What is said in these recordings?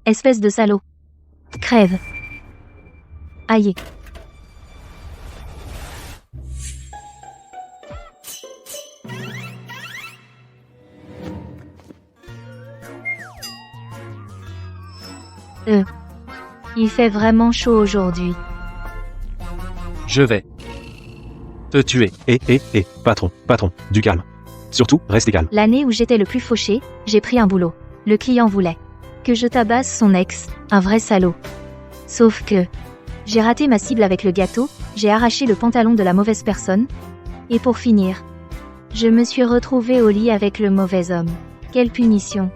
Espèce de salaud. Crève. Aïe. Il fait vraiment chaud aujourd'hui. Je vais te tuer. Patron, du calme. Surtout, restez calme. L'année où j'étais le plus fauché, j'ai pris un boulot. Le client voulait que je tabasse son ex, un vrai salaud. Sauf que j'ai raté ma cible avec le gâteau, j'ai arraché le pantalon de la mauvaise personne. Et pour finir, je me suis retrouvée au lit avec le mauvais homme. Quelle punition.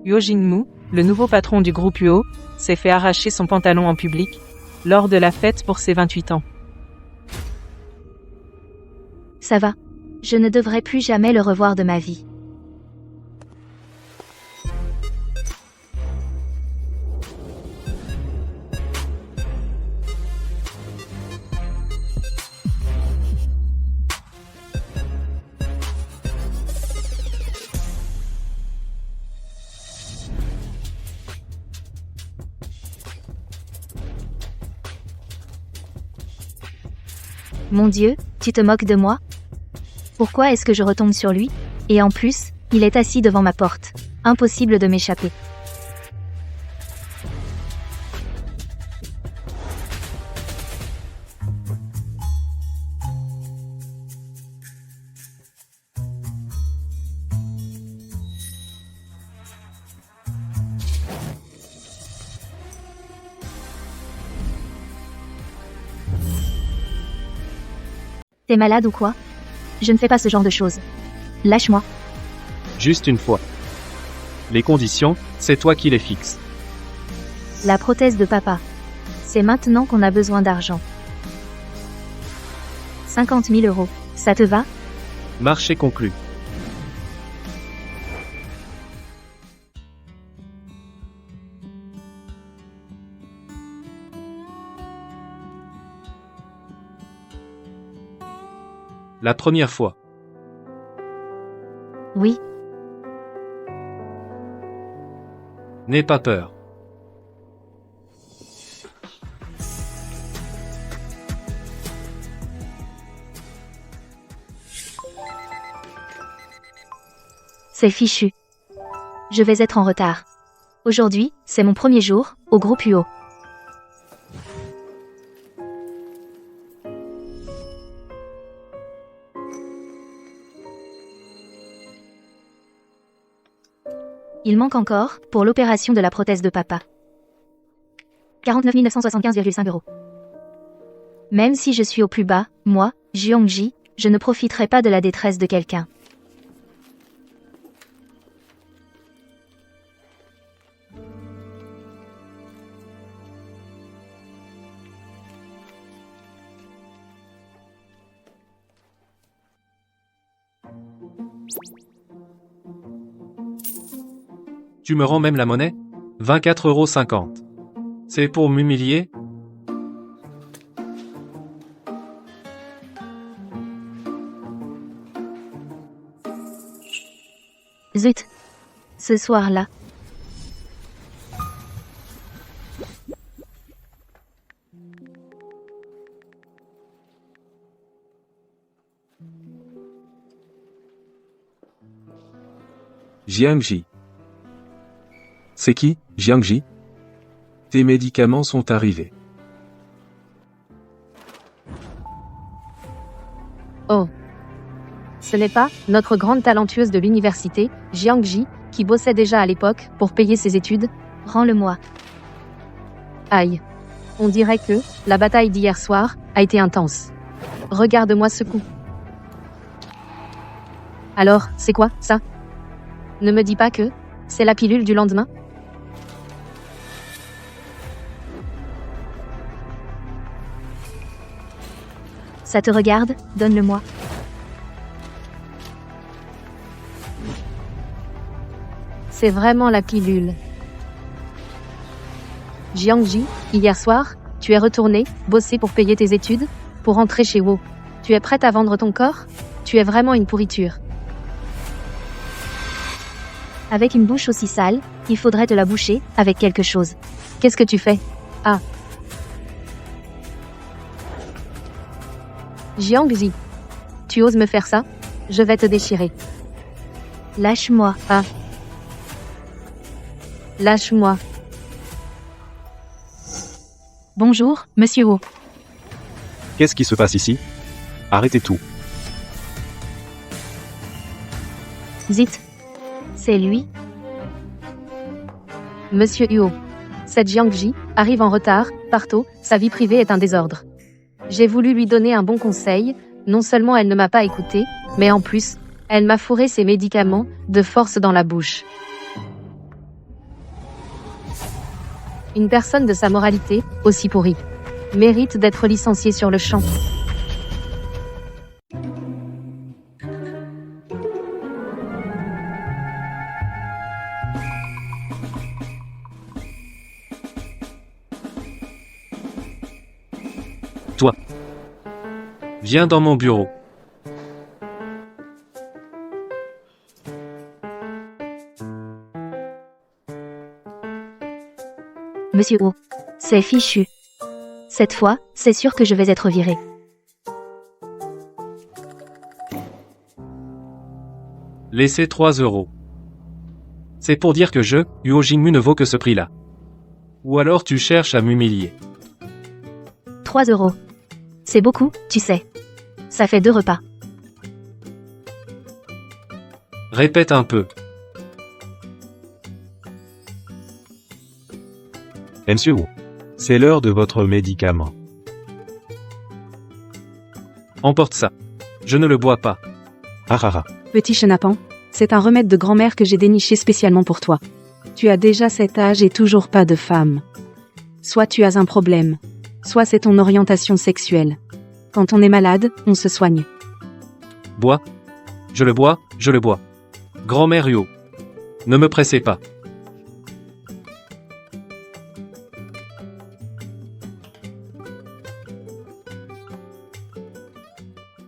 Yo Jingmu, le nouveau patron du groupe UO, s'est fait arracher son pantalon en public, lors de la fête pour ses 28 ans. Ça va. Je ne devrais plus jamais le revoir de ma vie. Mon Dieu, tu te moques de moi? Pourquoi est-ce que je retombe sur lui? Et en plus, il est assis devant ma porte. Impossible de m'échapper. T'es malade ou quoi? Je ne fais pas ce genre de choses. Lâche-moi. Juste une fois. Les conditions, c'est toi qui les fixes. La prothèse de papa. C'est maintenant qu'on a besoin d'argent. 50 000 €. Ça te va? Marché conclu. La première fois. Oui. N'aie pas peur. C'est fichu. Je vais être en retard. Aujourd'hui, c'est mon premier jour, au groupe UO. Il manque encore, pour l'opération de la prothèse de papa, 49 975,5 €. Même si je suis au plus bas, moi, Jiangji, je ne profiterai pas de la détresse de quelqu'un. Tu me rends même la monnaie? 24,50 €. C'est pour m'humilier? Zut. Ce soir-là. Jiangji. C'est qui, Jiangji? Tes médicaments sont arrivés. Oh. Ce n'est pas notre grande talentueuse de l'université, Jiangji, qui bossait déjà à l'époque pour payer ses études? Rends-le-moi. Aïe. On dirait que la bataille d'hier soir a été intense. Regarde-moi ce coup. Alors, c'est quoi, ça? Ne me dis pas que c'est la pilule du lendemain? Ça te regarde? Donne-le-moi. C'est vraiment la pilule. Jiangji, hier soir, tu es retourné bosser pour payer tes études, pour rentrer chez WoW. Tu es prête à vendre ton corps? Tu es vraiment une pourriture. Avec une bouche aussi sale, il faudrait te la boucher avec quelque chose. Qu'est-ce que tu fais? Ah. Jiangxi. Tu oses me faire ça? Je vais te déchirer. Lâche-moi. Ah. Lâche-moi. Bonjour, monsieur Wu. Qu'est-ce qui se passe ici? Arrêtez tout. Zit. C'est lui? Monsieur Huo. Cette Jiangxi arrive en retard, par tôt, sa vie privée est un désordre. J'ai voulu lui donner un bon conseil, non seulement elle ne m'a pas écouté, mais en plus, elle m'a fourré ses médicaments de force dans la bouche. Une personne de sa moralité, aussi pourrie, mérite d'être licenciée sur le champ. Toi. Viens dans mon bureau. Monsieur Wu. C'est fichu. Cette fois, c'est sûr que je vais être viré. Laissez 3 €. C'est pour dire que Huo Jingmu ne vaut que ce prix-là. Ou alors tu cherches à m'humilier. 3 €. C'est beaucoup, tu sais. Ça fait 2 repas. Répète un peu. Monsieur Wu, c'est l'heure de votre médicament. Emporte ça. Je ne le bois pas. Ah ah ah. Petit chenapan, c'est un remède de grand-mère que j'ai déniché spécialement pour toi. Tu as déjà cet âge et toujours pas de femme. Soit tu as un problème, soit c'est ton orientation sexuelle. Quand on est malade, on se soigne. Bois. Je le bois, je le bois. Grand-mère Huo. Ne me pressez pas.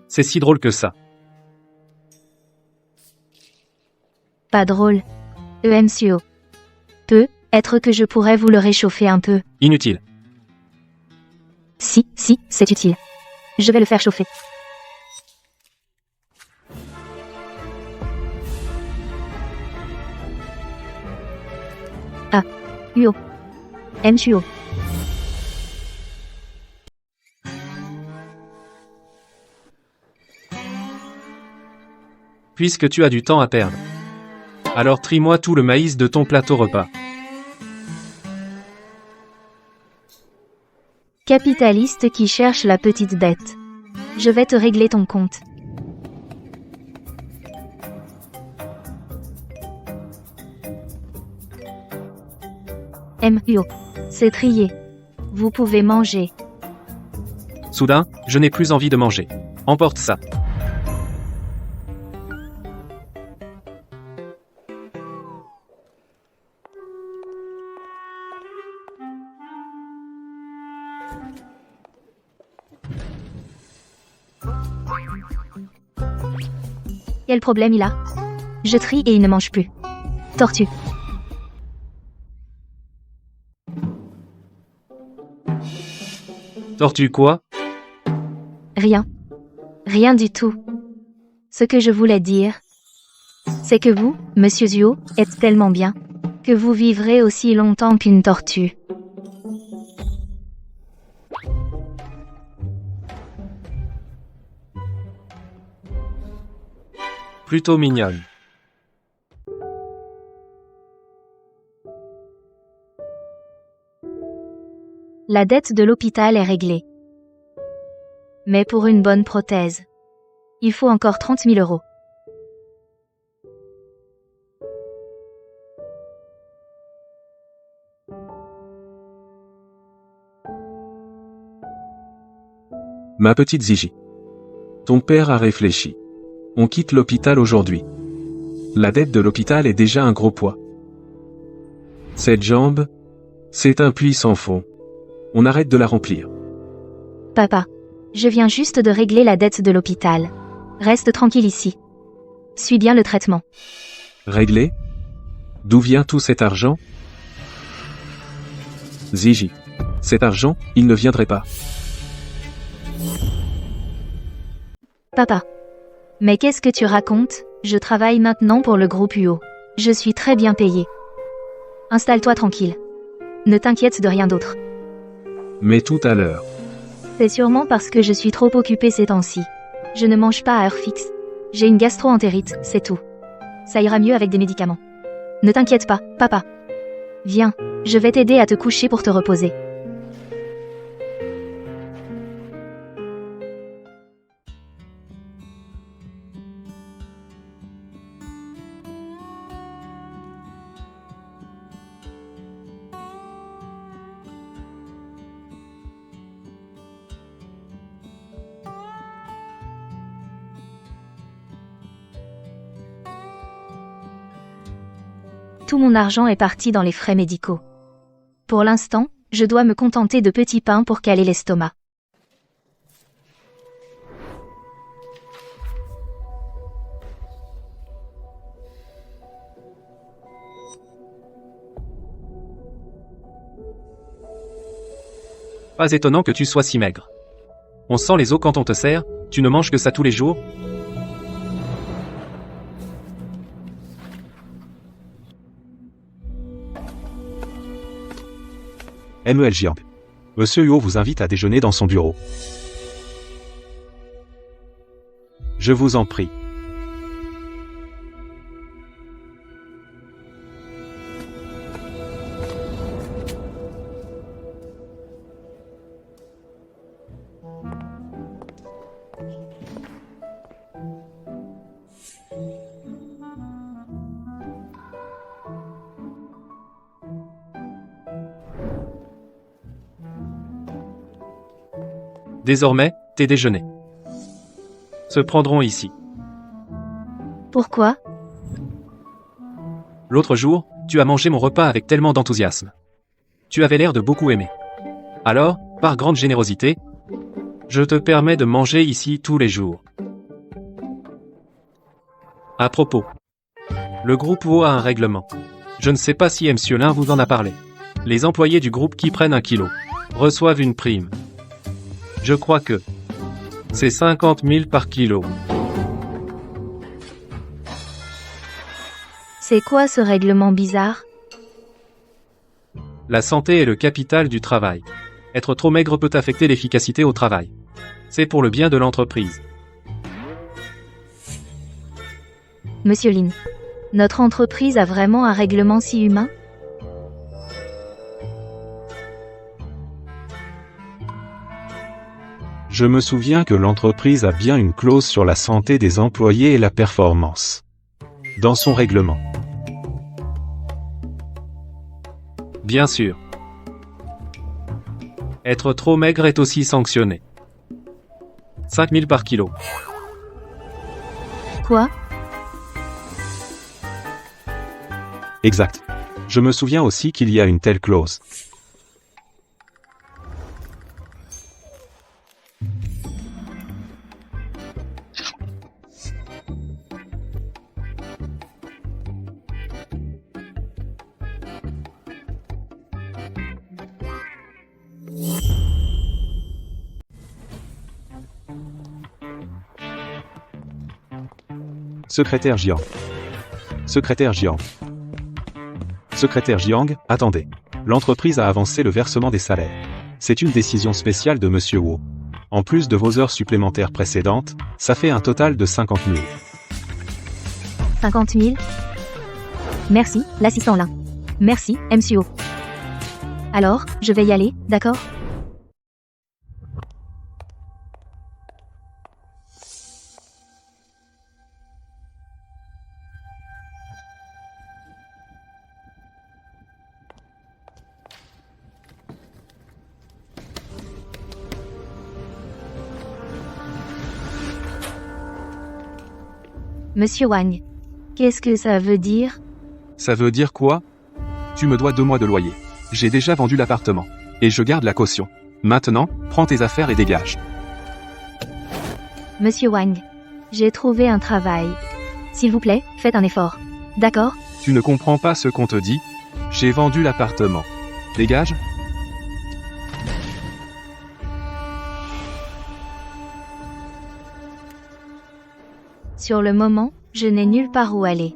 C'est si drôle que ça. Pas drôle. Monsieur. Peut-être que je pourrais vous le réchauffer un peu. Inutile. Si, c'est utile. Je vais le faire chauffer. Ah. Huo. Monsieur. Puisque tu as du temps à perdre. Alors trie-moi tout le maïs de ton plateau repas. Capitaliste qui cherche la petite dette. Je vais te régler ton compte. Huo. C'est trié. Vous pouvez manger. Soudain, je n'ai plus envie de manger. Emporte ça. Quel problème il a? Je trie et il ne mange plus. Tortue. Tortue quoi? Rien. Rien du tout. Ce que je voulais dire, c'est que vous, monsieur Zuo, êtes tellement bien, que vous vivrez aussi longtemps qu'une tortue. Plutôt mignonne. La dette de l'hôpital est réglée. Mais pour une bonne prothèse, il faut encore 30 000 €. Ma petite Zigi. Ton père a réfléchi. On quitte l'hôpital aujourd'hui. La dette de l'hôpital est déjà un gros poids. Cette jambe, c'est un puits sans fond. On arrête de la remplir. Papa, Je viens juste de régler la dette de l'hôpital. Reste tranquille ici. Suis bien le traitement. Réglé? D'où vient tout cet argent? Ziggy. Cet argent, il ne viendrait pas. Papa. Mais qu'est-ce que tu racontes? Je travaille maintenant pour le groupe UO. Je suis très bien payé. Installe-toi tranquille. Ne t'inquiète de rien d'autre. Mais tout à l'heure. C'est sûrement parce que je suis trop occupée ces temps-ci. Je ne mange pas à heure fixe. J'ai une gastro-entérite, c'est tout. Ça ira mieux avec des médicaments. Ne t'inquiète pas, papa. Viens, je vais t'aider à te coucher pour te reposer. Tout mon argent est parti dans les frais médicaux. Pour l'instant, je dois me contenter de petits pains pour caler l'estomac. Pas étonnant que tu sois si maigre. On sent les os quand on te sert, tu ne manges que ça tous les jours? MEL Jiang. Monsieur Huo vous invite à déjeuner dans son bureau. Je vous en prie. Désormais, tes déjeuners se prendront ici. Pourquoi? L'autre jour, tu as mangé mon repas avec tellement d'enthousiasme. Tu avais l'air de beaucoup aimer. Alors, par grande générosité, je te permets de manger ici tous les jours. À propos, le groupe UO a un règlement. Je ne sais pas si M. Lin vous en a parlé. Les employés du groupe qui prennent 1 kilo reçoivent une prime. Je crois que c'est 50 000 par kilo. C'est quoi ce règlement bizarre? La santé est le capital du travail. Être trop maigre peut affecter l'efficacité au travail. C'est pour le bien de l'entreprise. Monsieur Lin, notre entreprise a vraiment un règlement si humain? Je me souviens que l'entreprise a bien une clause sur la santé des employés et la performance. Dans son règlement. Bien sûr. Être trop maigre est aussi sanctionné. 5 000 par kilo. Quoi? Exact. Je me souviens aussi qu'il y a une telle clause. Secrétaire Jiang. Secrétaire Jiang. Secrétaire Jiang, attendez. L'entreprise a avancé le versement des salaires. C'est une décision spéciale de Monsieur Huo. En plus de vos heures supplémentaires précédentes, ça fait un total de 50 000. 50 000? Merci, l'assistant Lin. Merci, MCO. Alors, je vais y aller, d'accord? Monsieur Wang, qu'est-ce que ça veut dire? Ça veut dire quoi? Tu me dois 2 mois de loyer. J'ai déjà vendu l'appartement. Et je garde la caution. Maintenant, prends tes affaires et dégage. Monsieur Wang. J'ai trouvé un travail. S'il vous plaît, faites un effort. D'accord? Tu ne comprends pas ce qu'on te dit? J'ai vendu l'appartement. Dégage? Sur le moment, je n'ai nulle part où aller.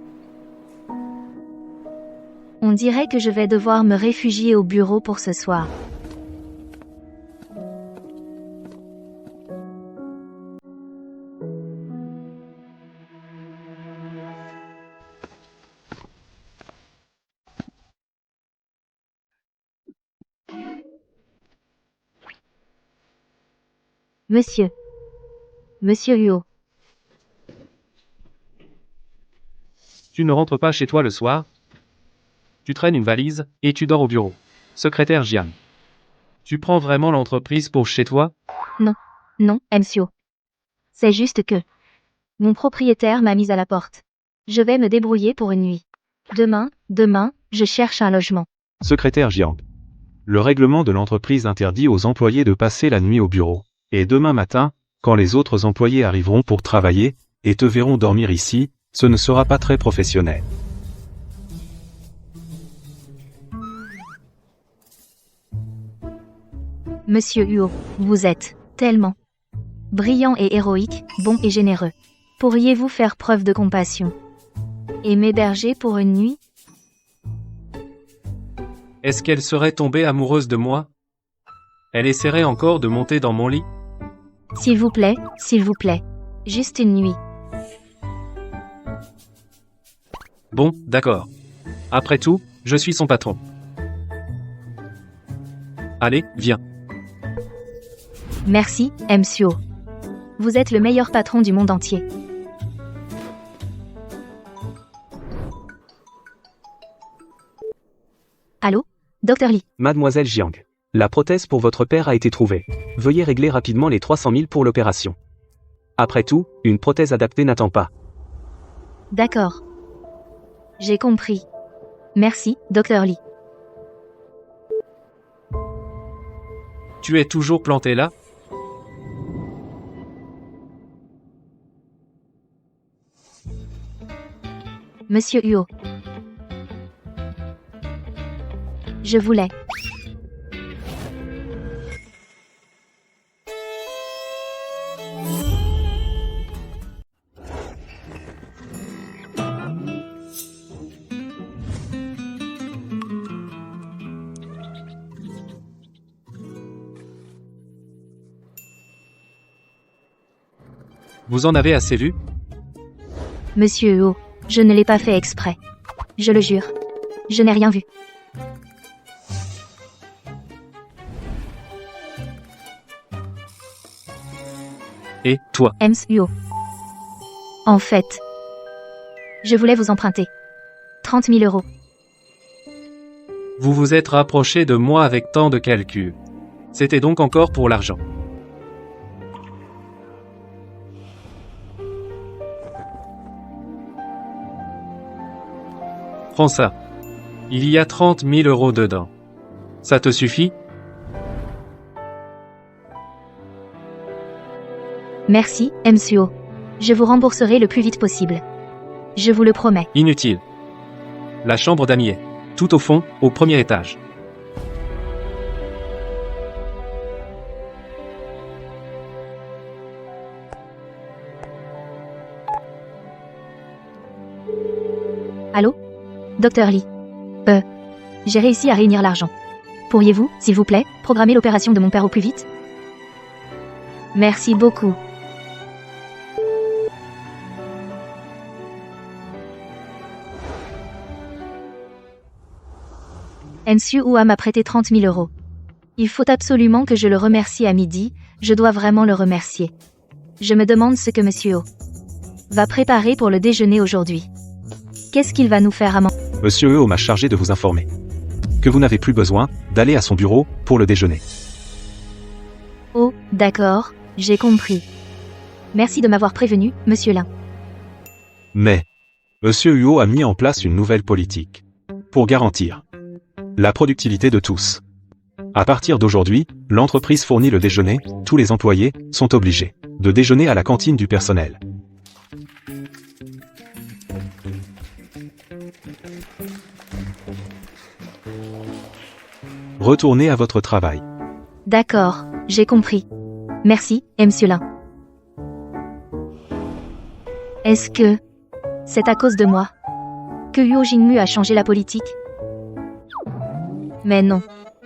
On dirait que je vais devoir me réfugier au bureau pour ce soir. Monsieur. Monsieur Huo. Tu ne rentres pas chez toi le soir? Tu traînes une valise, et tu dors au bureau. Secrétaire Jian. Tu prends vraiment l'entreprise pour chez toi? Non, Monsieur. C'est juste que mon propriétaire m'a mise à la porte. Je vais me débrouiller pour une nuit. Demain, je cherche un logement. Secrétaire Jiang. Le règlement de l'entreprise interdit aux employés de passer la nuit au bureau. Et demain matin, quand les autres employés arriveront pour travailler, et te verront dormir ici, ce ne sera pas très professionnel. Monsieur Huo, vous êtes tellement brillant et héroïque, bon et généreux. Pourriez-vous faire preuve de compassion et m'héberger pour une nuit? Est-ce qu'elle serait tombée amoureuse de moi? Elle essaierait encore de monter dans mon lit? S'il vous plaît, juste une nuit. Bon, d'accord. Après tout, je suis son patron. Allez, viens. Merci, Monsieur. Vous êtes le meilleur patron du monde entier. Allô, Dr Lee. Mademoiselle Jiang. La prothèse pour votre père a été trouvée. Veuillez régler rapidement les 300 000 pour l'opération. Après tout, une prothèse adaptée n'attend pas. D'accord. J'ai compris. Merci, Dr Lee. Tu es toujours planté là? Monsieur Huo. Je voulais. Vous en avez assez vu? Monsieur Huo, je ne l'ai pas fait exprès. Je le jure. Je n'ai rien vu. Et toi? Huo. En fait, je voulais vous emprunter 30 000 euros. Vous vous êtes rapproché de moi avec tant de calculs. C'était donc encore pour l'argent. Prends ça. Il y a 30 000 euros dedans. Ça te suffit? Merci, Huo. Je vous rembourserai le plus vite possible. Je vous le promets. Inutile. La chambre d'amis est tout au fond, au premier étage. Allô? Dr Lee. J'ai réussi à réunir l'argent. Pourriez-vous, s'il vous plaît, programmer l'opération de mon père au plus vite? Merci beaucoup. Huo m'a prêté 30 000 euros. Il faut absolument que je le remercie à midi, je dois vraiment le remercier. Je me demande ce que Monsieur Huo va préparer pour le déjeuner aujourd'hui. Qu'est-ce qu'il va nous faire à manger? Monsieur Huo m'a chargé de vous informer que vous n'avez plus besoin d'aller à son bureau pour le déjeuner. Oh, d'accord, j'ai compris. Merci de m'avoir prévenu, Monsieur Lin. Mais, Monsieur Huo a mis en place une nouvelle politique pour garantir la productivité de tous. À partir d'aujourd'hui, l'entreprise fournit le déjeuner, tous les employés sont obligés de déjeuner à la cantine du personnel. Retournez à votre travail. D'accord, j'ai compris. Merci, Monsieur Lin. Est-ce que c'est à cause de moi que Huo Jingmu a changé la politique? Mais non.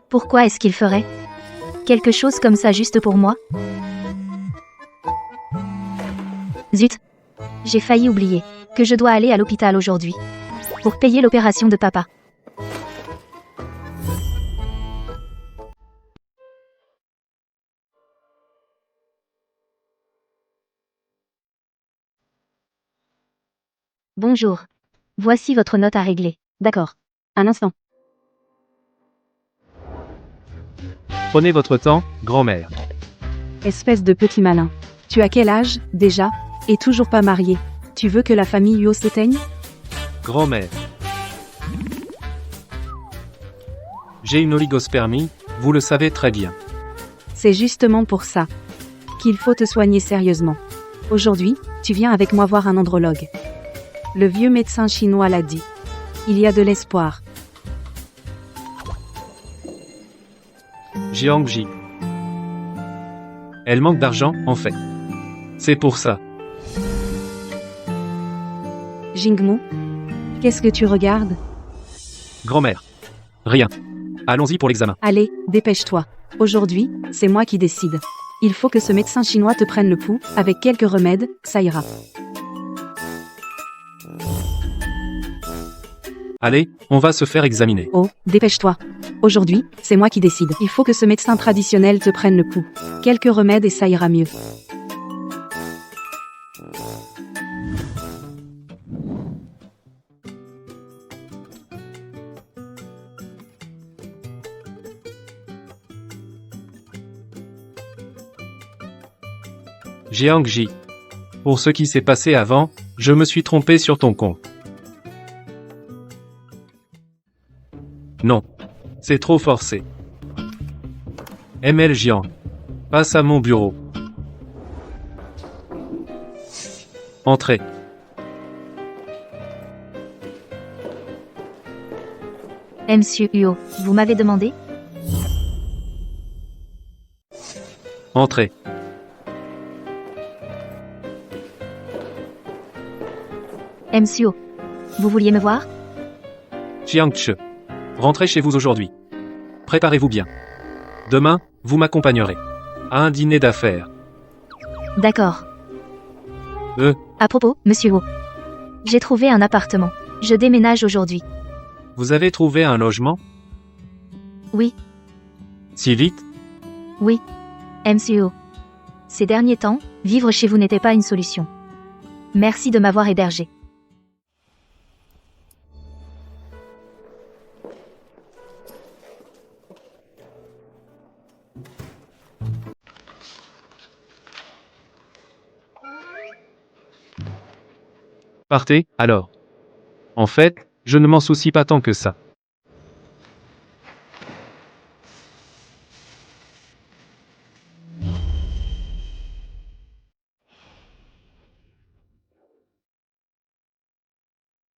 Pourquoi est-ce qu'il ferait quelque chose comme ça juste pour moi? Zut. J'ai failli oublier que je dois aller à l'hôpital aujourd'hui pour payer l'opération de papa. Bonjour. Voici votre note à régler. D'accord. Un instant. Prenez votre temps, grand-mère. Espèce de petit malin. Tu as quel âge, déjà? Et toujours pas marié. Tu veux que la famille Huo s'éteigne? Grand-mère. J'ai une oligospermie, vous le savez très bien. C'est justement pour ça qu'il faut te soigner sérieusement. Aujourd'hui, tu viens avec moi voir un andrologue. Le vieux médecin chinois l'a dit. Il y a de l'espoir. Jiangji. Elle manque d'argent, en fait. C'est pour ça. Jingmu, qu'est-ce que tu regardes? Grand-mère. Rien. Allons-y pour l'examen. Allez, dépêche-toi. Aujourd'hui, c'est moi qui décide. Il faut que ce médecin chinois te prenne le pouls, avec quelques remèdes, ça ira. Allez, on va se faire examiner. Oh, dépêche-toi. Aujourd'hui, c'est moi qui décide. Il faut que ce médecin traditionnel te prenne le pouls. Quelques remèdes et ça ira mieux. Jiangji. Pour ce qui s'est passé avant, je me suis trompé sur ton compte. Non. C'est trop forcé. ML Jiang. Passe à mon bureau. Entrez. Monsieur Huo, vous m'avez demandé? Entrez. Monsieur Huo, vous vouliez me voir? Jiangche. Rentrez chez vous aujourd'hui. Préparez-vous bien. Demain, vous m'accompagnerez à un dîner d'affaires. D'accord. Euh, À propos, Monsieur Huo, j'ai trouvé un appartement. Je déménage aujourd'hui. vous avez trouvé un logement? Oui. Si vite? Oui. Monsieur Huo. Ces derniers temps, vivre chez vous n'était pas une solution. Merci de m'avoir hébergé. Partez, alors. En fait, je ne m'en soucie pas tant que ça.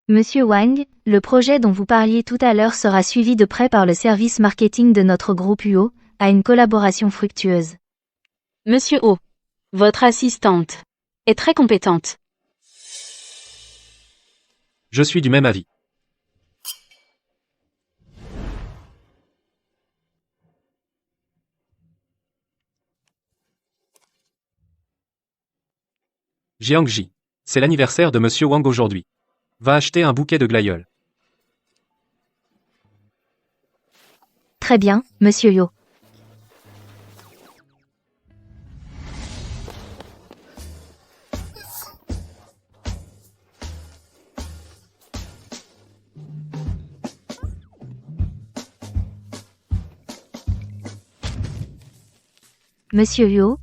Monsieur Wang, le projet dont vous parliez tout à l'heure sera suivi de près par le service marketing de notre groupe Huo, à une collaboration fructueuse. Monsieur O, votre assistante est très compétente. Je suis du même avis. Jiangji. C'est l'anniversaire de Monsieur Wang aujourd'hui. Va acheter un bouquet de glaïeuls. Très bien, Monsieur Huo. Monsieur Huo,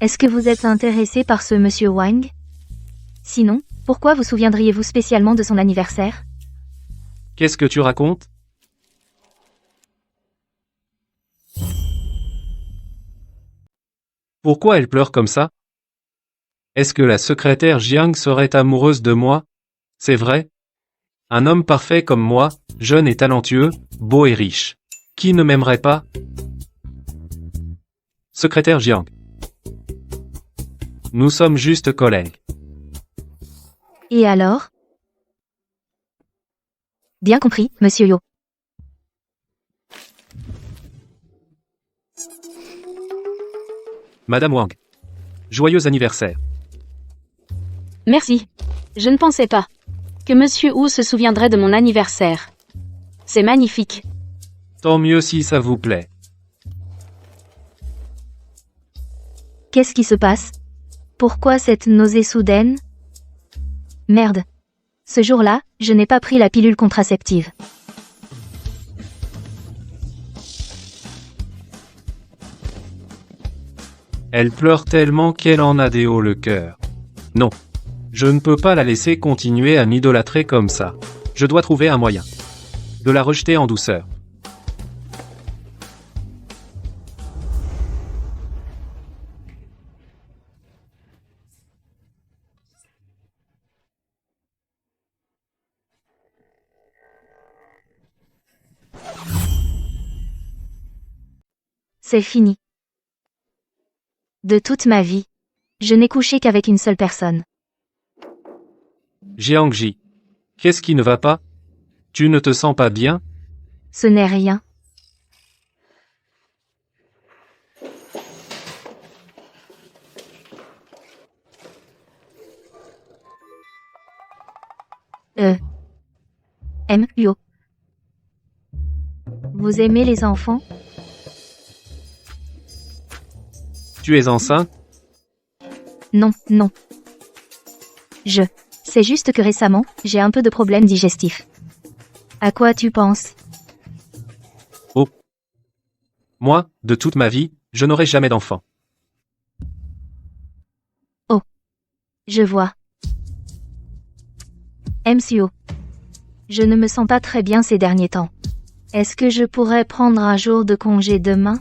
est-ce que vous êtes intéressé par ce Monsieur Wang? Sinon, pourquoi vous souviendriez-vous spécialement de son anniversaire? Qu'est-ce que tu racontes? Pourquoi elle pleure comme ça? Est-ce que la secrétaire Jiang serait amoureuse de moi? C'est vrai? Un homme parfait comme moi, jeune et talentueux, beau et riche. Qui ne m'aimerait pas? Secrétaire Jiang. Nous sommes juste collègues. Et alors? Bien compris, monsieur Yo. Madame Wang. Joyeux anniversaire. Merci. Je ne pensais pas que Monsieur Wu se souviendrait de mon anniversaire. C'est magnifique. Tant mieux si ça vous plaît. Qu'est-ce qui se passe? Pourquoi cette nausée soudaine? Merde. Ce jour-là, je n'ai pas pris la pilule contraceptive. Elle pleure tellement qu'elle en a des hauts le cœur. Non. Je ne peux pas la laisser continuer à m'idolâtrer comme ça. Je dois trouver un moyen de la rejeter en douceur. C'est fini. De toute ma vie, je n'ai couché qu'avec une seule personne. Jiangji. Qu'est-ce qui ne va pas? Tu ne te sens pas bien? Ce n'est rien. Yo. Vous aimez les enfants? Tu es enceinte? Non, non. C'est juste que récemment, j'ai un peu de problèmes digestifs. À quoi tu penses? Oh. Moi, de toute ma vie, je n'aurai jamais d'enfant. Je vois. MCO. Je ne me sens pas très bien ces derniers temps. Est-ce que je pourrais prendre un jour de congé demain?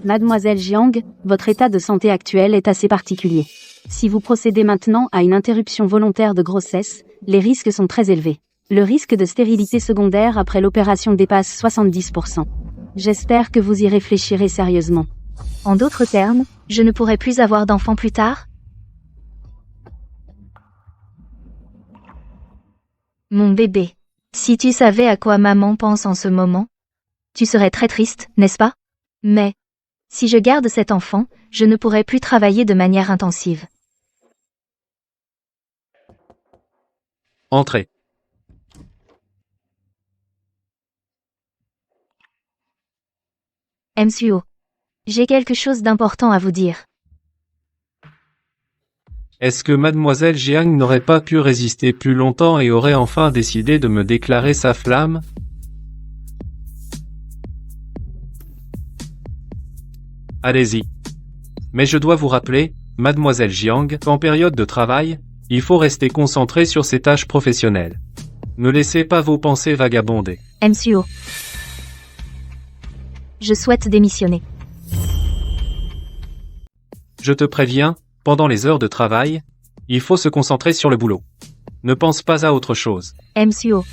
Mademoiselle Jiang, votre état de santé actuel est assez particulier. Si vous procédez maintenant à une interruption volontaire de grossesse, les risques sont très élevés. Le risque de stérilité secondaire après l'opération dépasse 70%. J'espère que vous y réfléchirez sérieusement. En d'autres termes, je ne pourrai plus avoir d'enfants plus tard? Mon bébé. Si tu savais à quoi maman pense en ce moment, tu serais très triste, n'est-ce pas? Mais, si je garde cet enfant, je ne pourrai plus travailler de manière intensive. Entrez. MCO. J'ai quelque chose d'important à vous dire. Est-ce que mademoiselle Jiang n'aurait pas pu résister plus longtemps et aurait enfin décidé de me déclarer sa flamme? Allez-y. Mais je dois vous rappeler, mademoiselle Jiang, qu'en période de travail, il faut rester concentré sur ses tâches professionnelles. Ne laissez pas vos pensées vagabonder. MCO. Je souhaite démissionner. Je te préviens, pendant les heures de travail, il faut se concentrer sur le boulot. Ne pense pas à autre chose. MCO.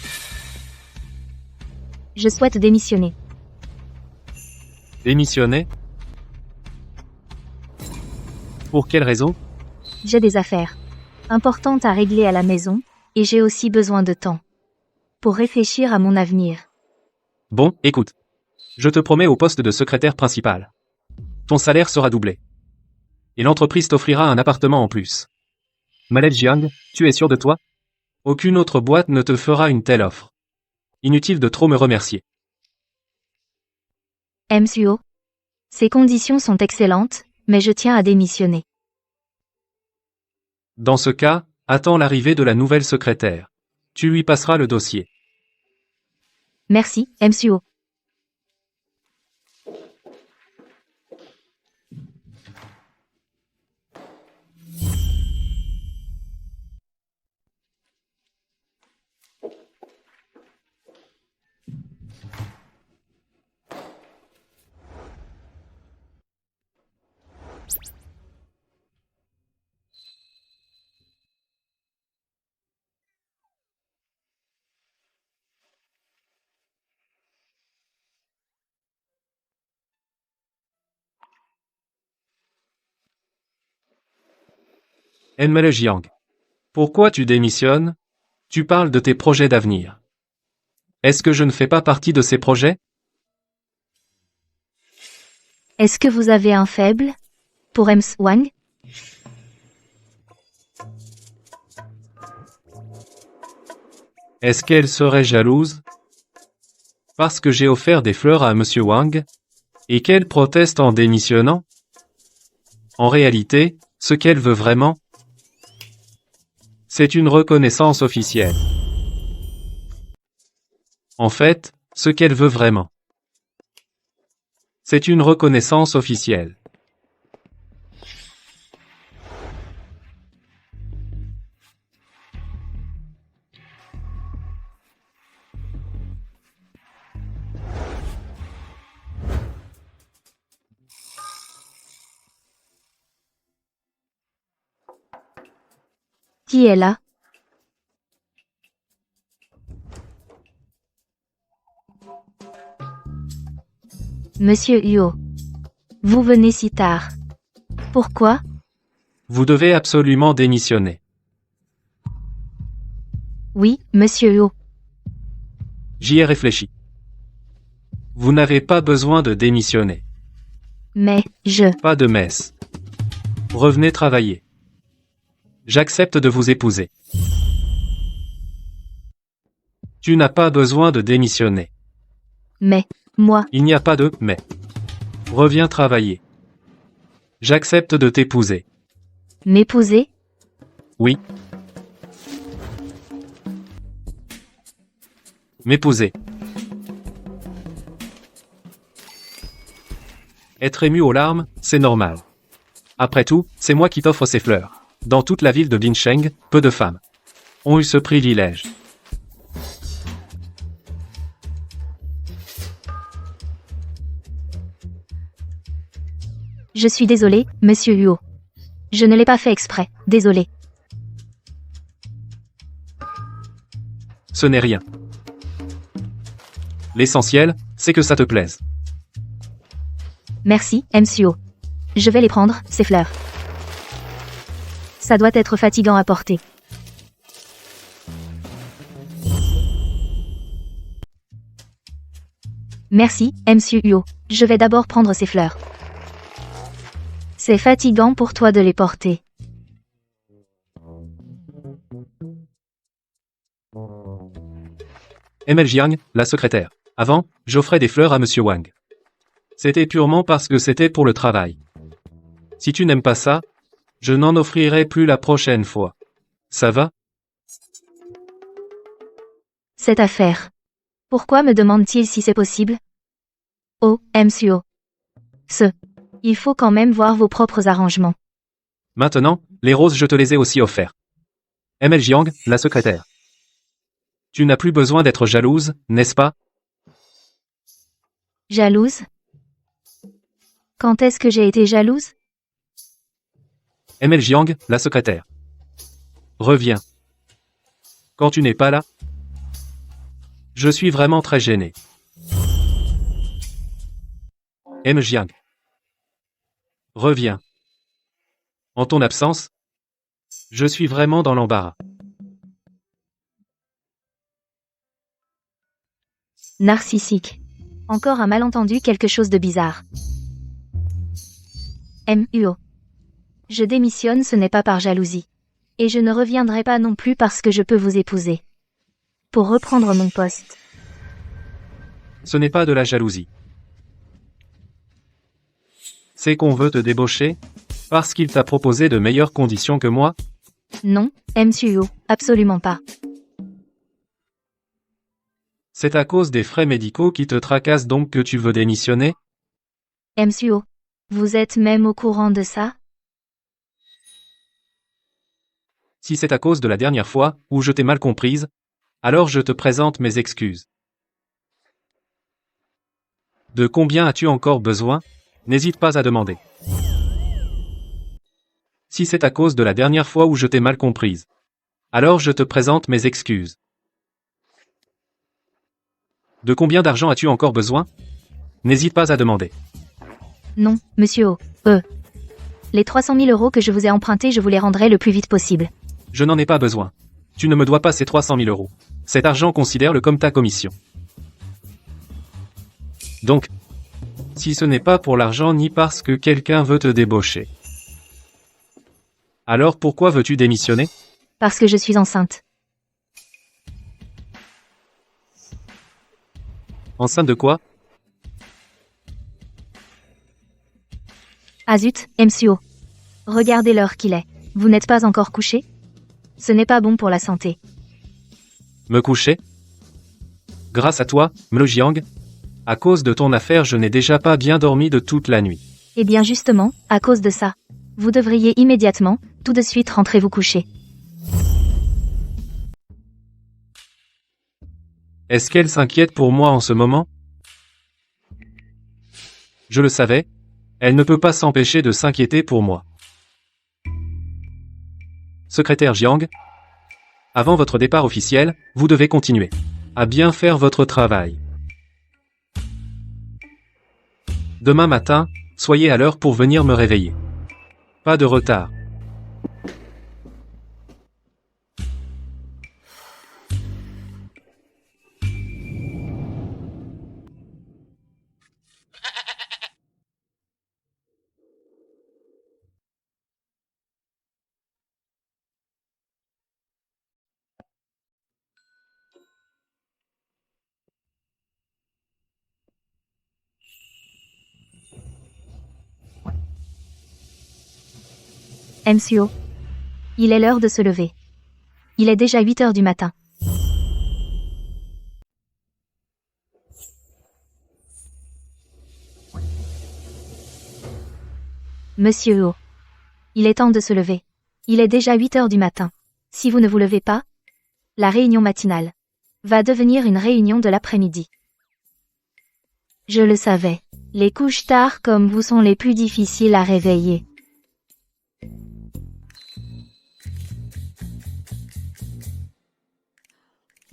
Je souhaite démissionner. Démissionner? Pour quelle raison? J'ai des affaires importantes à régler à la maison, et j'ai aussi besoin de temps pour réfléchir à mon avenir. Bon, écoute. Je te promets au poste de secrétaire principal. Ton salaire sera doublé. Et l'entreprise t'offrira un appartement en plus. Madame Jiang, tu es sûr de toi? Aucune autre boîte ne te fera une telle offre. Inutile de trop me remercier. MCO. Ces conditions sont excellentes, mais je tiens à démissionner. Dans ce cas, attends l'arrivée de la nouvelle secrétaire. Tu lui passeras le dossier. Merci, MCO. Enmele Jiang. Pourquoi tu démissionnes? Tu parles de tes projets d'avenir. Est-ce que je ne fais pas partie de ces projets? Est-ce que vous avez un faible pour Ems Wang? Est-ce qu'elle serait jalouse? Parce que j'ai offert des fleurs à Monsieur Wang? Et qu'elle proteste en démissionnant? En réalité, ce qu'elle veut vraiment, c'est une reconnaissance officielle. En fait, ce qu'elle veut vraiment, c'est une reconnaissance officielle. Qui est là? Monsieur Huo. Vous venez si tard. Pourquoi? Vous devez absolument démissionner. Oui, Monsieur Huo. J'y ai réfléchi. Vous n'avez pas besoin de démissionner. Mais, Pas de messe. Revenez travailler. J'accepte de vous épouser. Tu n'as pas besoin de démissionner. Mais, moi, Il n'y a pas de « mais ». Reviens travailler. J'accepte de t'épouser. m'épouser? Oui. M'épouser. Être ému aux larmes, c'est normal. Après tout, c'est moi qui t'offre ces fleurs. Dans toute la ville de Bincheng, peu de femmes ont eu ce privilège. Je suis désolé, Monsieur Huo. Je ne l'ai pas fait exprès, désolé. Ce n'est rien. L'essentiel, c'est que ça te plaise. Merci, Huo. Je vais les prendre, ces fleurs. Ça doit être fatigant à porter. Merci, Huo. Je vais d'abord prendre ces fleurs. C'est fatigant pour toi de les porter. Emel Jiang, la secrétaire. Avant, j'offrais des fleurs à Monsieur Wang. C'était purement parce que c'était pour le travail. Si tu n'aimes pas ça, je n'en offrirai plus la prochaine fois. Ça va? Cette affaire. Pourquoi me demande-t-il si c'est possible? Oh, Huo. Il faut quand même voir vos propres arrangements. Maintenant, les roses je te les ai aussi offerts. Emel Jiang, la secrétaire. Tu n'as plus besoin d'être jalouse, n'est-ce pas? Jalouse? Quand est-ce que j'ai été jalouse? Emel Jiang, la secrétaire. Reviens. Quand tu n'es pas là, je suis vraiment très gêné. Emel Jiang. Reviens. En ton absence, je suis vraiment dans l'embarras. Narcissique. Encore un malentendu, quelque chose de bizarre. Huo. Je démissionne, ce n'est pas par jalousie. Et je ne reviendrai pas non plus parce que je peux vous épouser. Pour reprendre mon poste. Ce n'est pas de la jalousie. C'est qu'on veut te débaucher? Parce qu'il t'a proposé de meilleures conditions que moi? Non, Huo, absolument pas. C'est à cause des frais médicaux qui te tracassent donc que tu veux démissionner? Huo. Vous êtes même au courant de ça? Si c'est à cause de la dernière fois, où je t'ai mal comprise, alors je te présente mes excuses. De combien as-tu encore besoin? N'hésite pas à demander. Si c'est à cause de la dernière fois où je t'ai mal comprise, alors je te présente mes excuses. De combien d'argent as-tu encore besoin? N'hésite pas à demander. Non, monsieur O. Les 300 000 € que je vous ai empruntés, je vous les rendrai le plus vite possible. Je n'en ai pas besoin. Tu ne me dois pas ces 300 000 €. Cet argent, considère-le comme ta commission. Donc, si ce n'est pas pour l'argent ni parce que quelqu'un veut te débaucher, alors pourquoi veux-tu démissionner? Parce que je suis enceinte. Enceinte de quoi? Ah zut, monsieur O. Regardez l'heure qu'il est. Vous n'êtes pas encore couché? Ce n'est pas bon pour la santé. Me coucher? Grâce à toi, Mlo Jiang, à cause de ton affaire, je n'ai déjà pas bien dormi de toute la nuit. Eh bien justement, à cause de ça. Vous devriez immédiatement, tout de suite rentrer vous coucher. Est-ce qu'elle s'inquiète pour moi en ce moment? Je le savais, elle ne peut pas s'empêcher de s'inquiéter pour moi. Secrétaire Jiang, avant votre départ officiel, vous devez continuer à bien faire votre travail. Demain matin, soyez à l'heure pour venir me réveiller. Pas de retard. Monsieur O. Il est l'heure de se lever. Il est déjà 8 heures du matin. Monsieur O. Il est temps de se lever. Il est déjà 8 heures du matin. Si vous ne vous levez pas, la réunion matinale va devenir une réunion de l'après-midi. Je le savais. Les couches tard comme vous sont les plus difficiles à réveiller.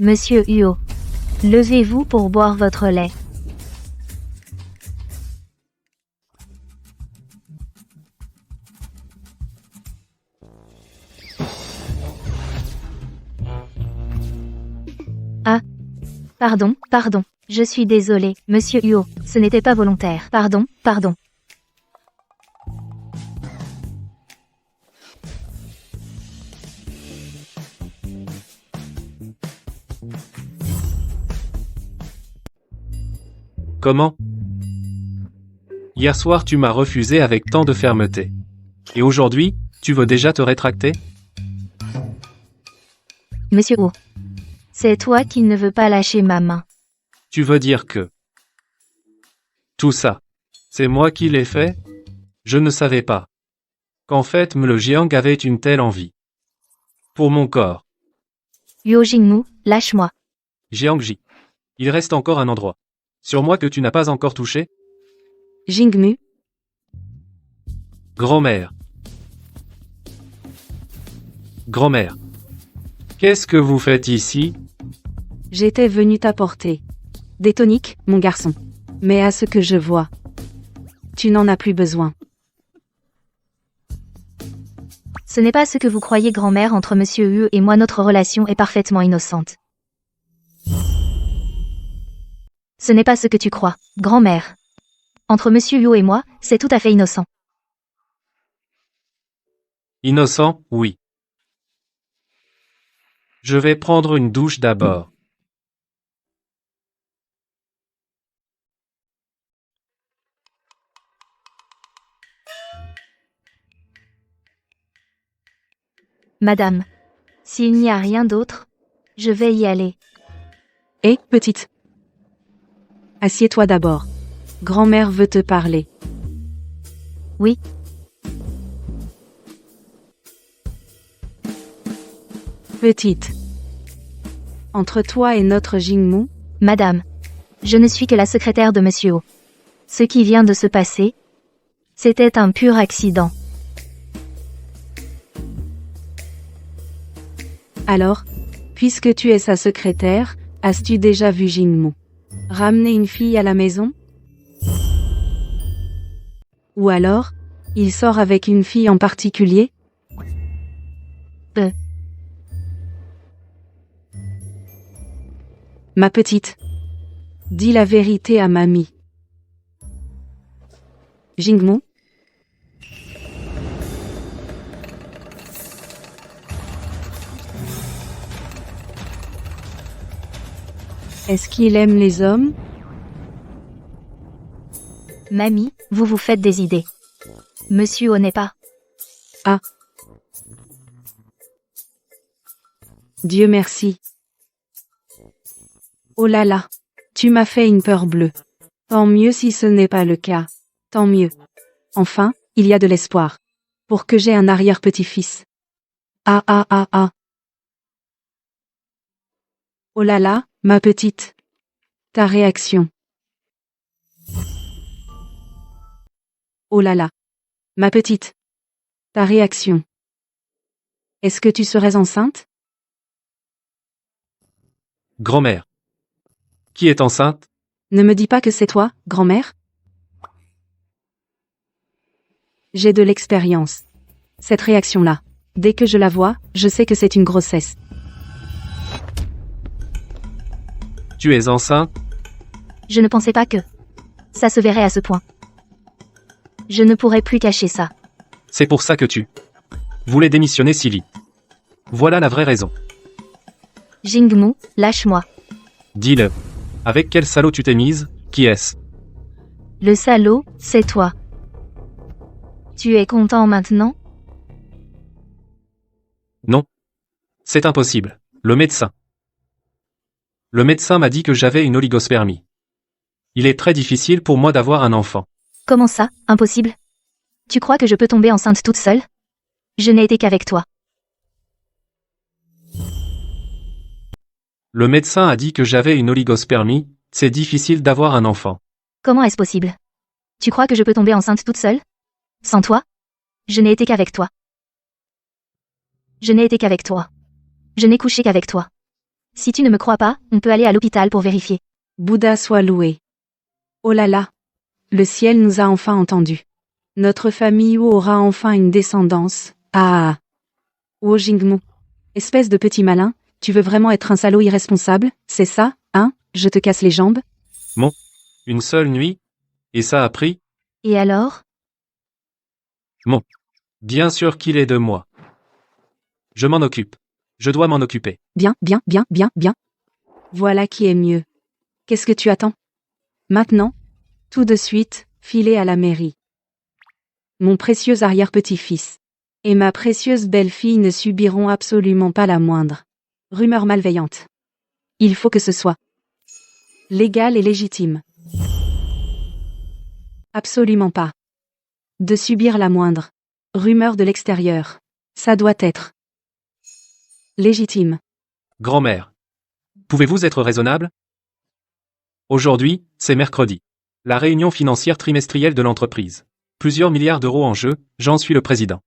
Monsieur Huo, levez-vous pour boire votre lait. Ah. Pardon, je suis désolé, Monsieur Huo, ce n'était pas volontaire. Pardon. Comment? Hier soir tu m'as refusé avec tant de fermeté. Et aujourd'hui, tu veux déjà te rétracter? Monsieur O. C'est toi qui ne veux pas lâcher ma main. Tu veux dire que tout ça, c'est moi qui l'ai fait? Je ne savais pas qu'en fait Mlo Jiang avait une telle envie pour mon corps. Huo Jingmu, lâche-moi. Jiangji. Il reste encore un endroit sur moi que tu n'as pas encore touché? Jingmu, Grand-mère. Grand-mère. Qu'est-ce que vous faites ici? j'étais venu t'apporter des toniques, mon garçon. Mais à ce que je vois, tu n'en as plus besoin. Ce n'est pas ce que vous croyez, grand-mère. Entre Monsieur Huo et moi, notre relation est parfaitement innocente. Ce n'est pas ce que tu crois, grand-mère. Entre Monsieur Huo et moi, c'est tout à fait innocent. Innocent, oui. Je vais prendre une douche d'abord. Madame, s'il n'y a rien d'autre, je vais y aller. Hé, petite. Assieds-toi d'abord. Grand-mère veut te parler. Oui. Petite. Entre toi et notre Jingmu, Madame, je ne suis que la secrétaire de Monsieur O. Ce qui vient de se passer, c'était un pur accident. Alors, puisque tu es sa secrétaire, as-tu déjà vu Jingmu ramener une fille à la maison? Ou alors, il sort avec une fille en particulier? Ma petite, dis la vérité à mamie. Jingmu? Est-ce qu'il aime les hommes? Mamie, vous vous faites des idées. Monsieur O n'est pas. Ah. Dieu merci. Oh là là, tu m'as fait une peur bleue. Tant mieux si ce n'est pas le cas. Tant mieux. Enfin, il y a de l'espoir. Pour que j'ai un arrière-petit-fils. Ah ah ah ah. Oh là là, ma petite. Ta réaction. Oh là là. Ma petite. Ta réaction. Est-ce que tu serais enceinte? Grand-mère. Qui est enceinte? Ne me dis pas que c'est toi, grand-mère. J'ai de l'expérience. Cette réaction-là. Dès que je la vois, je sais que c'est une grossesse. Tu es enceinte? Je ne pensais pas que ça se verrait à ce point. Je ne pourrais plus cacher ça. C'est pour ça que tu voulais démissionner si vite. Voilà la vraie raison. Jingmu, lâche-moi. Dis-le. Avec quel salaud tu t'es mise? Qui est-ce? Le salaud, c'est toi. Tu es content maintenant? Non. C'est impossible. Le médecin. Le médecin m'a dit que j'avais une oligospermie. Il est très difficile pour moi d'avoir un enfant. Comment ça, impossible? Tu crois que je peux tomber enceinte toute seule? Je n'ai été qu'avec toi. Le médecin a dit que j'avais une oligospermie, c'est difficile d'avoir un enfant. Comment est-ce possible? Tu crois que je peux tomber enceinte toute seule? Sans toi? Je n'ai été qu'avec toi. Je n'ai été qu'avec toi. Je n'ai couché qu'avec toi. Si tu ne me crois pas, on peut aller à l'hôpital pour vérifier. Bouddha soit loué. Oh là là. Le ciel nous a enfin entendus. Notre famille aura enfin une descendance. Ah. Oh Jingmu. Espèce de petit malin, tu veux vraiment être un salaud irresponsable, c'est ça, hein? Je te casse les jambes? Une seule nuit? Et ça a pris? Et alors? Bien sûr qu'il est de moi. Je m'en occupe. Je dois m'en occuper. Bien, bien, bien, bien, bien. Voilà qui est mieux. Qu'est-ce que tu attends? Maintenant, tout de suite, filer à la mairie. Mon précieux arrière-petit-fils et ma précieuse belle-fille ne subiront absolument pas la moindre rumeur malveillante. Il faut que ce soit légal et légitime. Absolument pas. De subir la moindre rumeur de l'extérieur. Ça doit être légitime. Grand-mère. Pouvez-vous être raisonnable? Aujourd'hui, c'est mercredi. La réunion financière trimestrielle de l'entreprise. Plusieurs milliards d'euros en jeu, j'en suis le président.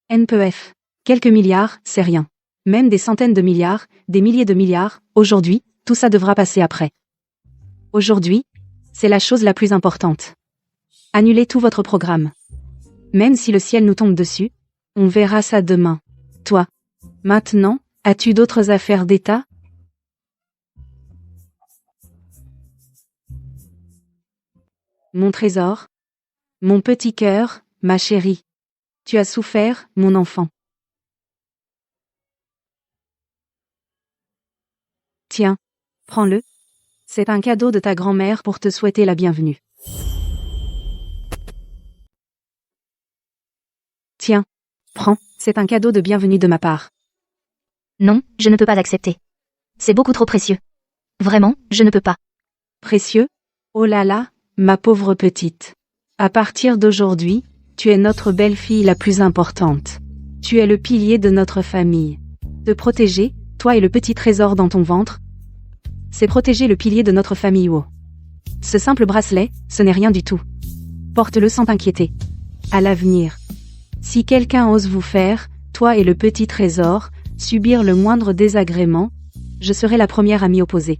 NPF. Quelques milliards, c'est rien. Même des centaines de milliards, des milliers de milliards, aujourd'hui, tout ça devra passer après. Aujourd'hui, c'est la chose la plus importante. Annulez tout votre programme. Même si le ciel nous tombe dessus, on verra ça demain. Toi, maintenant, as-tu d'autres affaires d'État? Mon trésor. Mon petit cœur, ma chérie. Tu as souffert, mon enfant. Tiens, prends-le. C'est un cadeau de ta grand-mère pour te souhaiter la bienvenue. Tiens, prends, c'est un cadeau de bienvenue de ma part. Non, je ne peux pas l'accepter. C'est beaucoup trop précieux. Vraiment, je ne peux pas. Précieux? Oh là là, ma pauvre petite. À partir d'aujourd'hui, tu es notre belle-fille la plus importante. Tu es le pilier de notre famille. Te protéger, toi et le petit trésor dans ton ventre, c'est protéger le pilier de notre famille. Oh. Ce simple bracelet, ce n'est rien du tout. Porte-le sans t'inquiéter. À l'avenir, si quelqu'un ose vous faire, toi et le petit trésor, subir le moindre désagrément, je serai la première à m'y opposer.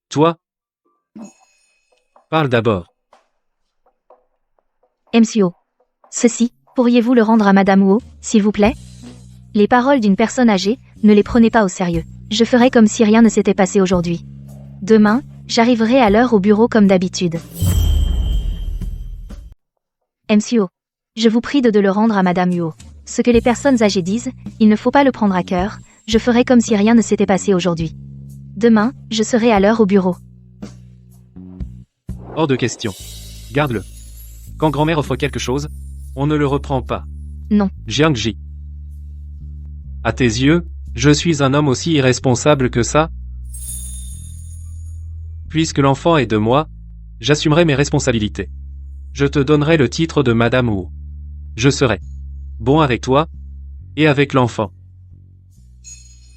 Toi? Parle d'abord. MCO. Ceci, pourriez-vous le rendre à Madame Wu, s'il vous plaît? Les paroles d'une personne âgée, ne les prenez pas au sérieux. Je ferai comme si rien ne s'était passé aujourd'hui. Demain, j'arriverai à l'heure au bureau comme d'habitude. MCO. Je vous prie de le rendre à Madame Yu. Ce que les personnes âgées disent, il ne faut pas le prendre à cœur, je ferai comme si rien ne s'était passé aujourd'hui. Demain, je serai à l'heure au bureau. Hors de question. Garde-le. Quand grand-mère offre quelque chose, on ne le reprend pas. Non. Jiangji. À tes yeux, je suis un homme aussi irresponsable que ça? Puisque l'enfant est de moi, j'assumerai mes responsabilités. Je te donnerai le titre de Madame Wu. Je serai bon avec toi et avec l'enfant.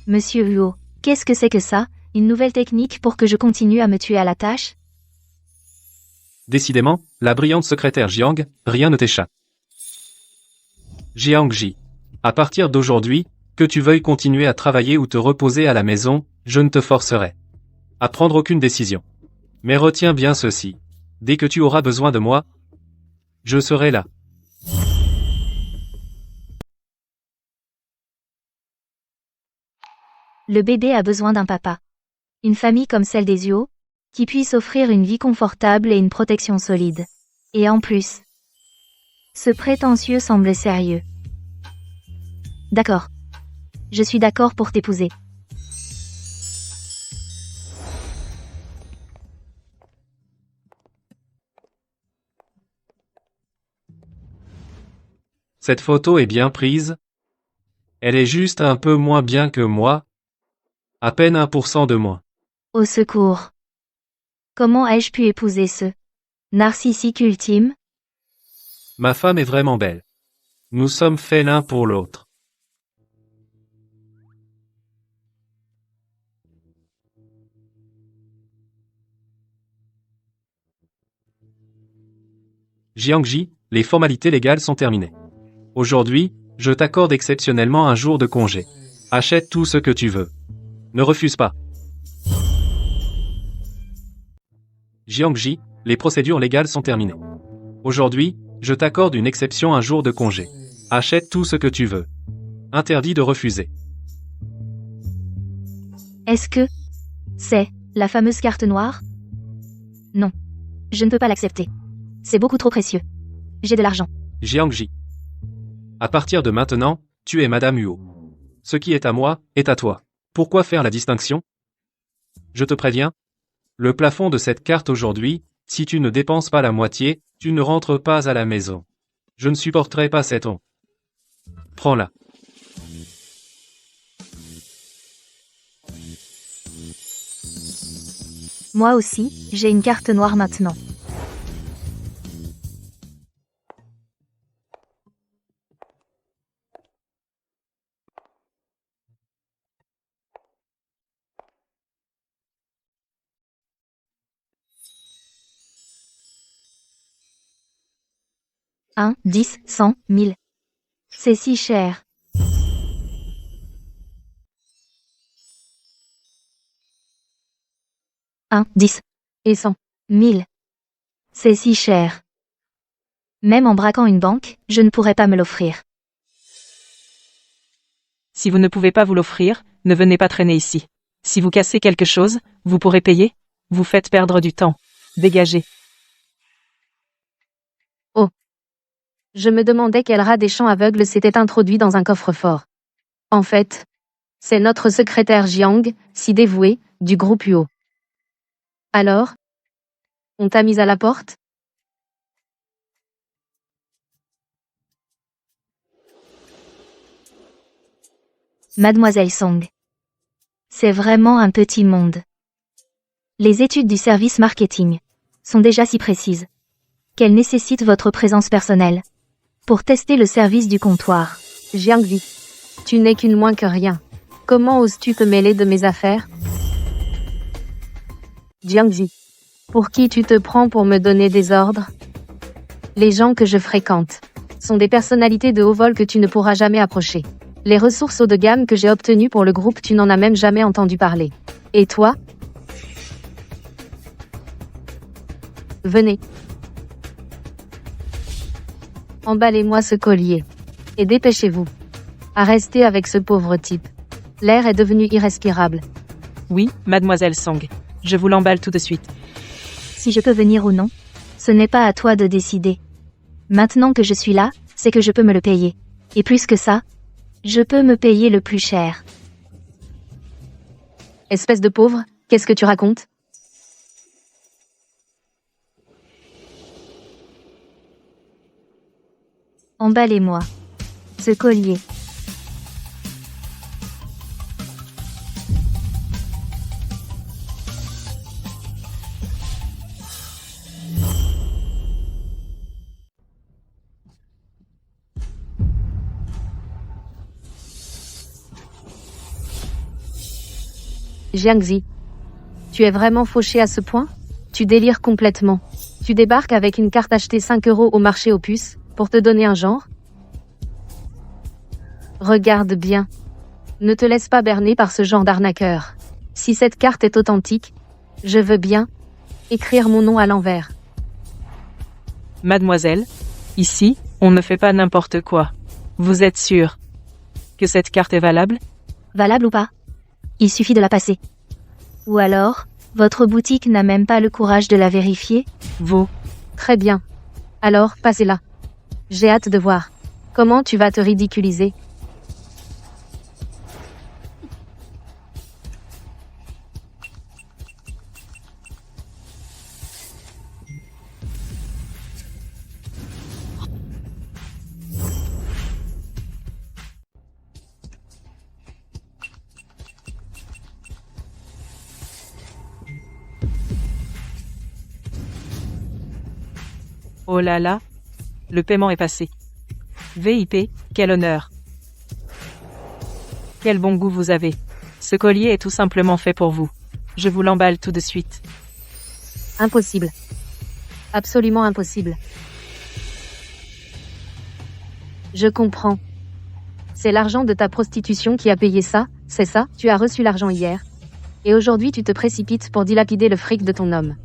Monsieur Huo, qu'est-ce que c'est que ça? Une nouvelle technique pour que je continue à me tuer à la tâche? Décidément, la brillante secrétaire Jiang, rien ne t'échappe. Jiangji. À partir d'aujourd'hui, que tu veuilles continuer à travailler ou te reposer à la maison, je ne te forcerai à prendre aucune décision. Mais retiens bien ceci. Dès que tu auras besoin de moi, je serai là. Le bébé a besoin d'un papa. Une famille comme celle des Huo, qui puisse offrir une vie confortable et une protection solide. Et en plus, ce prétentieux semble sérieux. D'accord. Je suis d'accord pour t'épouser. Cette photo est bien prise. Elle est juste un peu moins bien que moi. À peine 1% de moins. Au secours. Comment ai-je pu épouser ce narcissique ultime? Ma femme est vraiment belle. Nous sommes faits l'un pour l'autre. Jiangji, les formalités légales sont terminées. Aujourd'hui, je t'accorde exceptionnellement un jour de congé. Achète tout ce que tu veux. Ne refuse pas. Jiangji, les procédures légales sont terminées. Aujourd'hui, je t'accorde une exception un jour de congé. Achète tout ce que tu veux. Interdit de refuser. Est-ce que c'est la fameuse carte noire? Non. Je ne peux pas l'accepter. C'est beaucoup trop précieux. J'ai de l'argent. Jiangji. À partir de maintenant, tu es Madame Huo. Ce qui est à moi, est à toi. Pourquoi faire la distinction? Je te préviens. Le plafond de cette carte aujourd'hui, si tu ne dépenses pas la moitié, tu ne rentres pas à la maison. Je ne supporterai pas cette honte. Prends-la. Moi aussi, j'ai une carte noire maintenant. Un, 10, 100, 1000. C'est si cher. Un, 10 et 100, 1000. C'est si cher. Même en braquant une banque, je ne pourrais pas me l'offrir. Si vous ne pouvez pas vous l'offrir, ne venez pas traîner ici. Si vous cassez quelque chose, vous pourrez payer. Vous faites perdre du temps. Dégagez. Je me demandais quel rat des champs aveugles s'était introduit dans un coffre-fort. En fait, c'est notre secrétaire Jiang, si dévoué, du groupe Huo. Alors? On t'a mise à la porte? Mademoiselle Song. C'est vraiment un petit monde. Les études du service marketing sont déjà si précises qu'elles nécessitent votre présence personnelle pour tester le service du comptoir. Jiangji, tu n'es qu'une moins que rien. Comment oses-tu te mêler de mes affaires? Jiangji, Pour qui tu te prends pour me donner des ordres? Les gens que je fréquente sont des personnalités de haut vol que tu ne pourras jamais approcher. Les ressources haut de gamme que j'ai obtenues pour le groupe, tu n'en as même jamais entendu parler. Et toi? Venez. Emballez-moi ce collier. Et dépêchez-vous. À rester avec ce pauvre type. L'air est devenu irrespirable. Oui, mademoiselle Song. Je vous l'emballe tout de suite. Si je peux venir ou non, ce n'est pas à toi de décider. Maintenant que je suis là, c'est que je peux me le payer. Et plus que ça, je peux me payer le plus cher. Espèce de pauvre, qu'est-ce que tu racontes? Emballez-moi ce collier. Jiangzi. Tu es vraiment fauché à ce point? Tu délires complètement. Tu débarques avec une carte achetée 5 € au marché aux puces, pour te donner un genre? Regarde bien. Ne te laisse pas berner par ce genre d'arnaqueur. Si cette carte est authentique, je veux bien écrire mon nom à l'envers. Mademoiselle, ici, on ne fait pas n'importe quoi. Vous êtes sûre que cette carte est valable? Valable ou pas? Il suffit de la passer. Ou alors, votre boutique n'a même pas le courage de la vérifier? Vous. Très bien. Alors, passez-la. J'ai hâte de voir comment tu vas te ridiculiser. Oh là là. Le paiement est passé. VIP, quel honneur. Quel bon goût vous avez. Ce collier est tout simplement fait pour vous. Je vous l'emballe tout de suite. Impossible. Absolument impossible. Je comprends. C'est l'argent de ta prostitution qui a payé ça, c'est ça? Tu as reçu l'argent hier. Et aujourd'hui tu te précipites pour dilapider le fric de ton homme.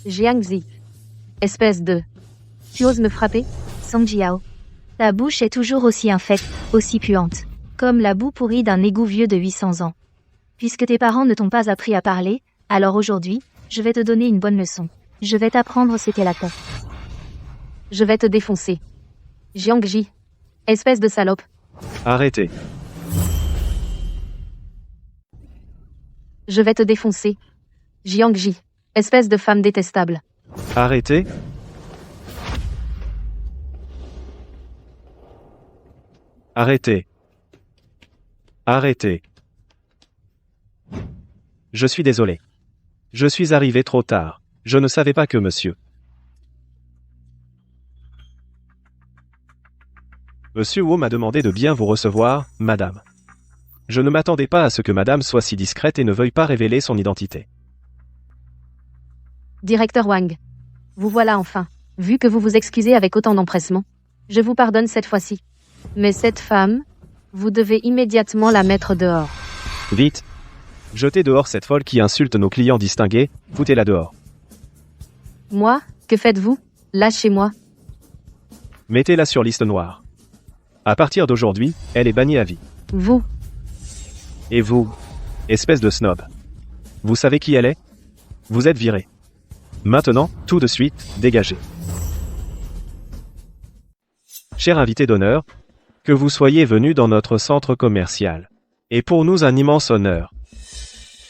Jiangzi. Espèce de... Tu oses me frapper? Song Jiao. Ta bouche est toujours aussi infecte, aussi puante. Comme la boue pourrie d'un égout vieux de 800 ans. Puisque tes parents ne t'ont pas appris à parler, alors aujourd'hui, je vais te donner une bonne leçon. Je vais t'apprendre ce qu'est la paix. Je vais te défoncer. Jiangji. Espèce de salope. Arrêtez. Je vais te défoncer. Jiangji. Espèce de femme détestable. Arrêtez. Arrêtez. Arrêtez. Je suis désolé. Je suis arrivé trop tard. Je ne savais pas que monsieur. Monsieur Wu m'a demandé de bien vous recevoir, madame. Je ne m'attendais pas à ce que madame soit si discrète et ne veuille pas révéler son identité. Directeur Wang. Vous voilà enfin. Vu que vous vous excusez avec autant d'empressement, je vous pardonne cette fois-ci. Mais cette femme, vous devez immédiatement la mettre dehors. Vite. Jetez dehors cette folle qui insulte nos clients distingués, foutez-la dehors. Moi, que faites-vous? Lâchez-moi. Mettez-la sur liste noire. À partir d'aujourd'hui, elle est bannie à vie. Vous. Et vous, espèce de snob. Vous savez qui elle est? Vous êtes viré. Maintenant, tout de suite, dégagez. Cher invité d'honneur, que vous soyez venu dans notre centre commercial est pour nous un immense honneur.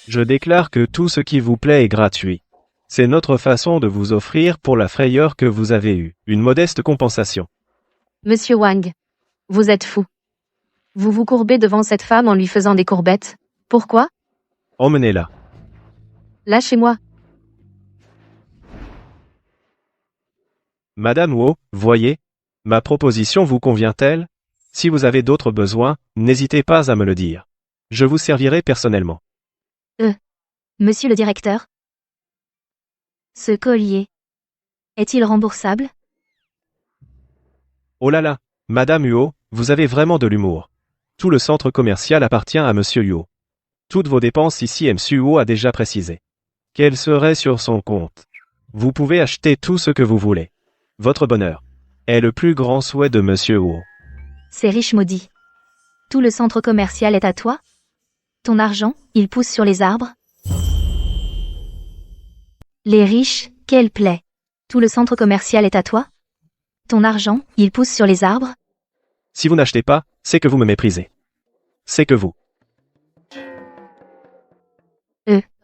Je déclare que tout ce qui vous plaît est gratuit. C'est notre façon de vous offrir pour la frayeur que vous avez eue, une modeste compensation. Monsieur Wang. Vous êtes fou. Vous vous courbez devant cette femme en lui faisant des courbettes. Pourquoi? Emmenez-la. Lâchez-moi. Madame Wu, voyez, ma proposition vous convient-elle? Si vous avez d'autres besoins, n'hésitez pas à me le dire. Je vous servirai personnellement. Monsieur le directeur? Ce collier. Est-il remboursable? Oh là là, Madame Huo, vous avez vraiment de l'humour. Tout le centre commercial appartient à Monsieur Huo. Toutes vos dépenses ici Monsieur Huo a déjà précisé. Qu'elles seraient sur son compte. Vous pouvez acheter tout ce que vous voulez. Votre bonheur est le plus grand souhait de Monsieur Huo. C'est riche maudit. Tout le centre commercial est à toi? Ton argent, il pousse sur les arbres? Les riches, quelle plaie. Tout le centre commercial est à toi? Ton argent, il pousse sur les arbres? Si vous n'achetez pas, c'est que vous me méprisez. C'est que vous.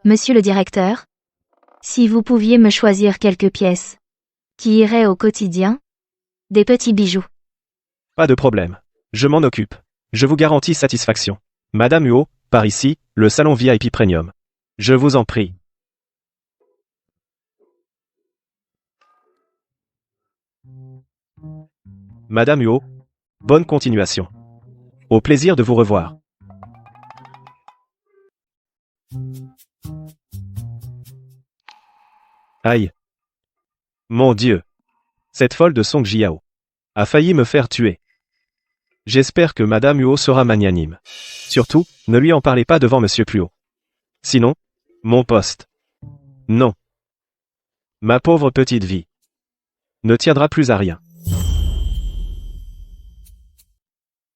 Monsieur le directeur? Si vous pouviez me choisir quelques pièces qui iraient au quotidien? Des petits bijoux. Pas de problème. Je m'en occupe. Je vous garantis satisfaction. Madame Huo, par ici, le salon VIP Premium. Je vous en prie. Madame Huo, bonne continuation. Au plaisir de vous revoir. Aïe. Mon Dieu. Cette folle de Song Jiao a failli me faire tuer. J'espère que Madame Huo sera magnanime. Surtout, ne lui en parlez pas devant Monsieur Pluo. Sinon, mon poste. Non. Ma pauvre petite vie ne tiendra plus à rien.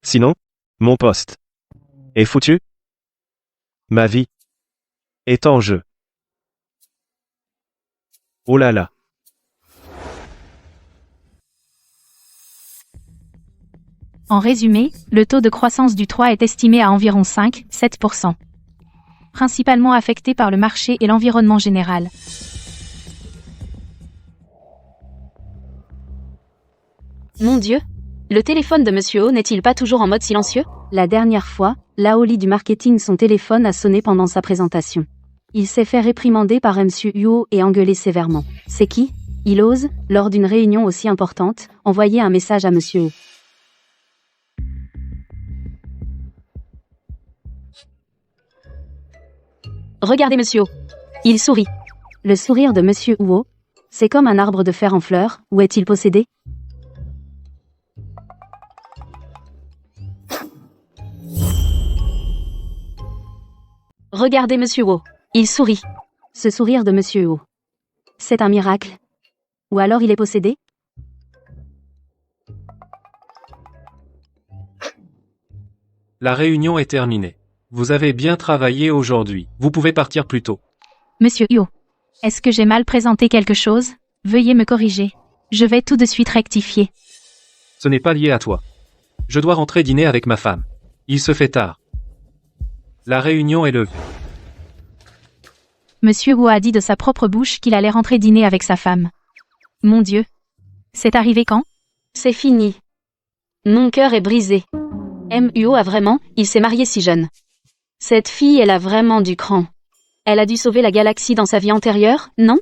Sinon, mon poste est foutu. Ma vie est en jeu. Oh là là. En résumé, le taux de croissance du 3 est estimé à environ 5-7%. Principalement affecté par le marché et l'environnement général. Mon Dieu! Le téléphone de Monsieur O n'est-il pas toujours en mode silencieux? La dernière fois, Lao Li du marketing son téléphone a sonné pendant sa présentation. Il s'est fait réprimander par Monsieur Huo et engueuler sévèrement. C'est qui? Il ose, lors d'une réunion aussi importante, envoyer un message à Monsieur O. Regardez Monsieur O. Il sourit. Le sourire de Monsieur Huo, c'est comme un arbre de fer en fleurs, où est-il possédé? Regardez Monsieur O. Il sourit. Ce sourire de Monsieur Huo, c'est un miracle? Ou alors il est possédé? La réunion est terminée. Vous avez bien travaillé aujourd'hui. Vous pouvez partir plus tôt. Monsieur Huo, est-ce que j'ai mal présenté quelque chose? Veuillez me corriger. Je vais tout de suite rectifier. Ce n'est pas lié à toi. Je dois rentrer dîner avec ma femme. Il se fait tard. La réunion est levée. Monsieur Huo a dit de sa propre bouche qu'il allait rentrer dîner avec sa femme. Mon Dieu. C'est arrivé quand? C'est fini. Mon cœur est brisé. M. Huo a vraiment, il s'est marié si jeune. Cette fille, elle a vraiment du cran. Elle a dû sauver la galaxie dans sa vie antérieure, non?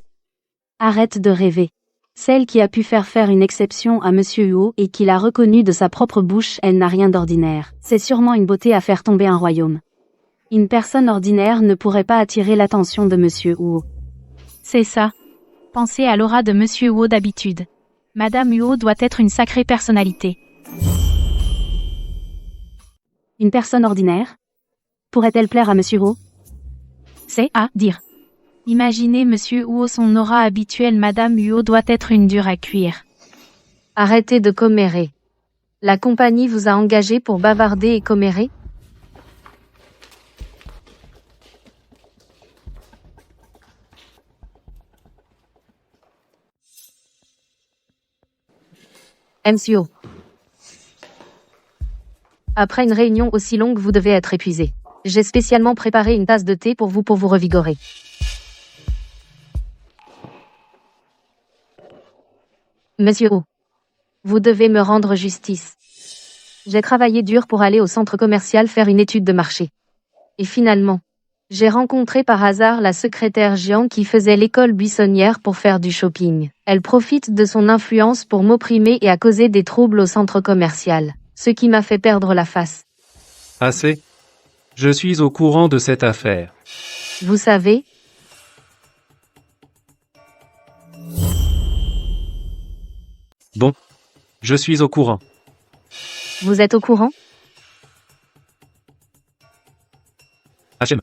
Arrête de rêver. Celle qui a pu faire une exception à Monsieur Huo et qui l'a reconnu de sa propre bouche, elle n'a rien d'ordinaire. C'est sûrement une beauté à faire tomber un royaume. Une personne ordinaire ne pourrait pas attirer l'attention de Monsieur Huo. C'est ça. Pensez à l'aura de Monsieur Huo d'habitude. Madame Huo doit être une sacrée personnalité. Une personne ordinaire? Pourrait-elle plaire à Monsieur Huo? C'est à dire. Imaginez Monsieur Huo son aura habituelle. Madame Huo doit être une dure à cuire. Arrêtez de commérer. La compagnie vous a engagé pour bavarder et commérer? Monsieur. Après une réunion aussi longue, vous devez être épuisé. J'ai spécialement préparé une tasse de thé pour vous revigorer. Monsieur O, vous devez me rendre justice. J'ai travaillé dur pour aller au centre commercial faire une étude de marché. Et finalement, j'ai rencontré par hasard la secrétaire Jiang qui faisait l'école buissonnière pour faire du shopping. Elle profite de son influence pour m'opprimer et à causer des troubles au centre commercial. Ce qui m'a fait perdre la face. Assez. Je suis au courant de cette affaire. Vous savez, Bon. Je suis au courant. vous êtes au courant? HM.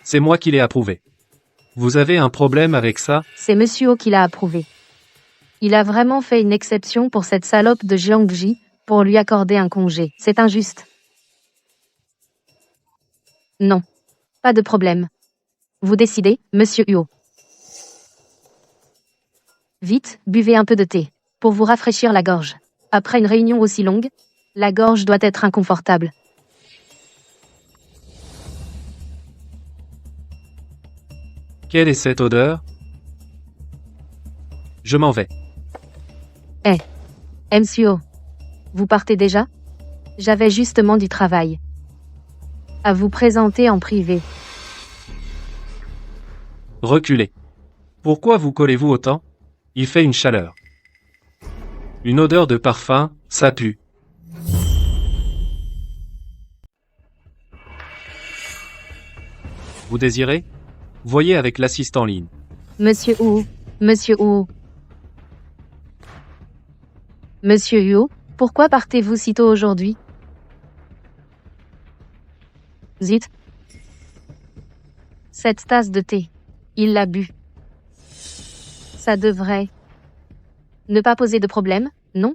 C'est moi qui l'ai approuvé. Vous avez un problème avec ça? C'est Monsieur O qui l'a approuvé. Il a vraiment fait une exception pour cette salope de Jiangji, pour lui accorder un congé. C'est injuste. Non. Pas de problème. Vous décidez, Monsieur Huo. Vite, buvez un peu de thé, pour vous rafraîchir la gorge. Après une réunion aussi longue, la gorge doit être inconfortable. Quelle est cette odeur? Je m'en vais. Monsieur O. Vous partez déjà? J'avais justement du travail à vous présenter en privé. Reculez. Pourquoi vous collez-vous autant? Il fait une chaleur. Une odeur de parfum, ça pue. Vous désirez? Voyez avec l'assistant ligne. Monsieur Huo. Monsieur Huo. Monsieur Huo, pourquoi partez-vous si tôt aujourd'hui? Zut. Cette tasse de thé. Il l'a bu. Ça devrait ne pas poser de problème, non?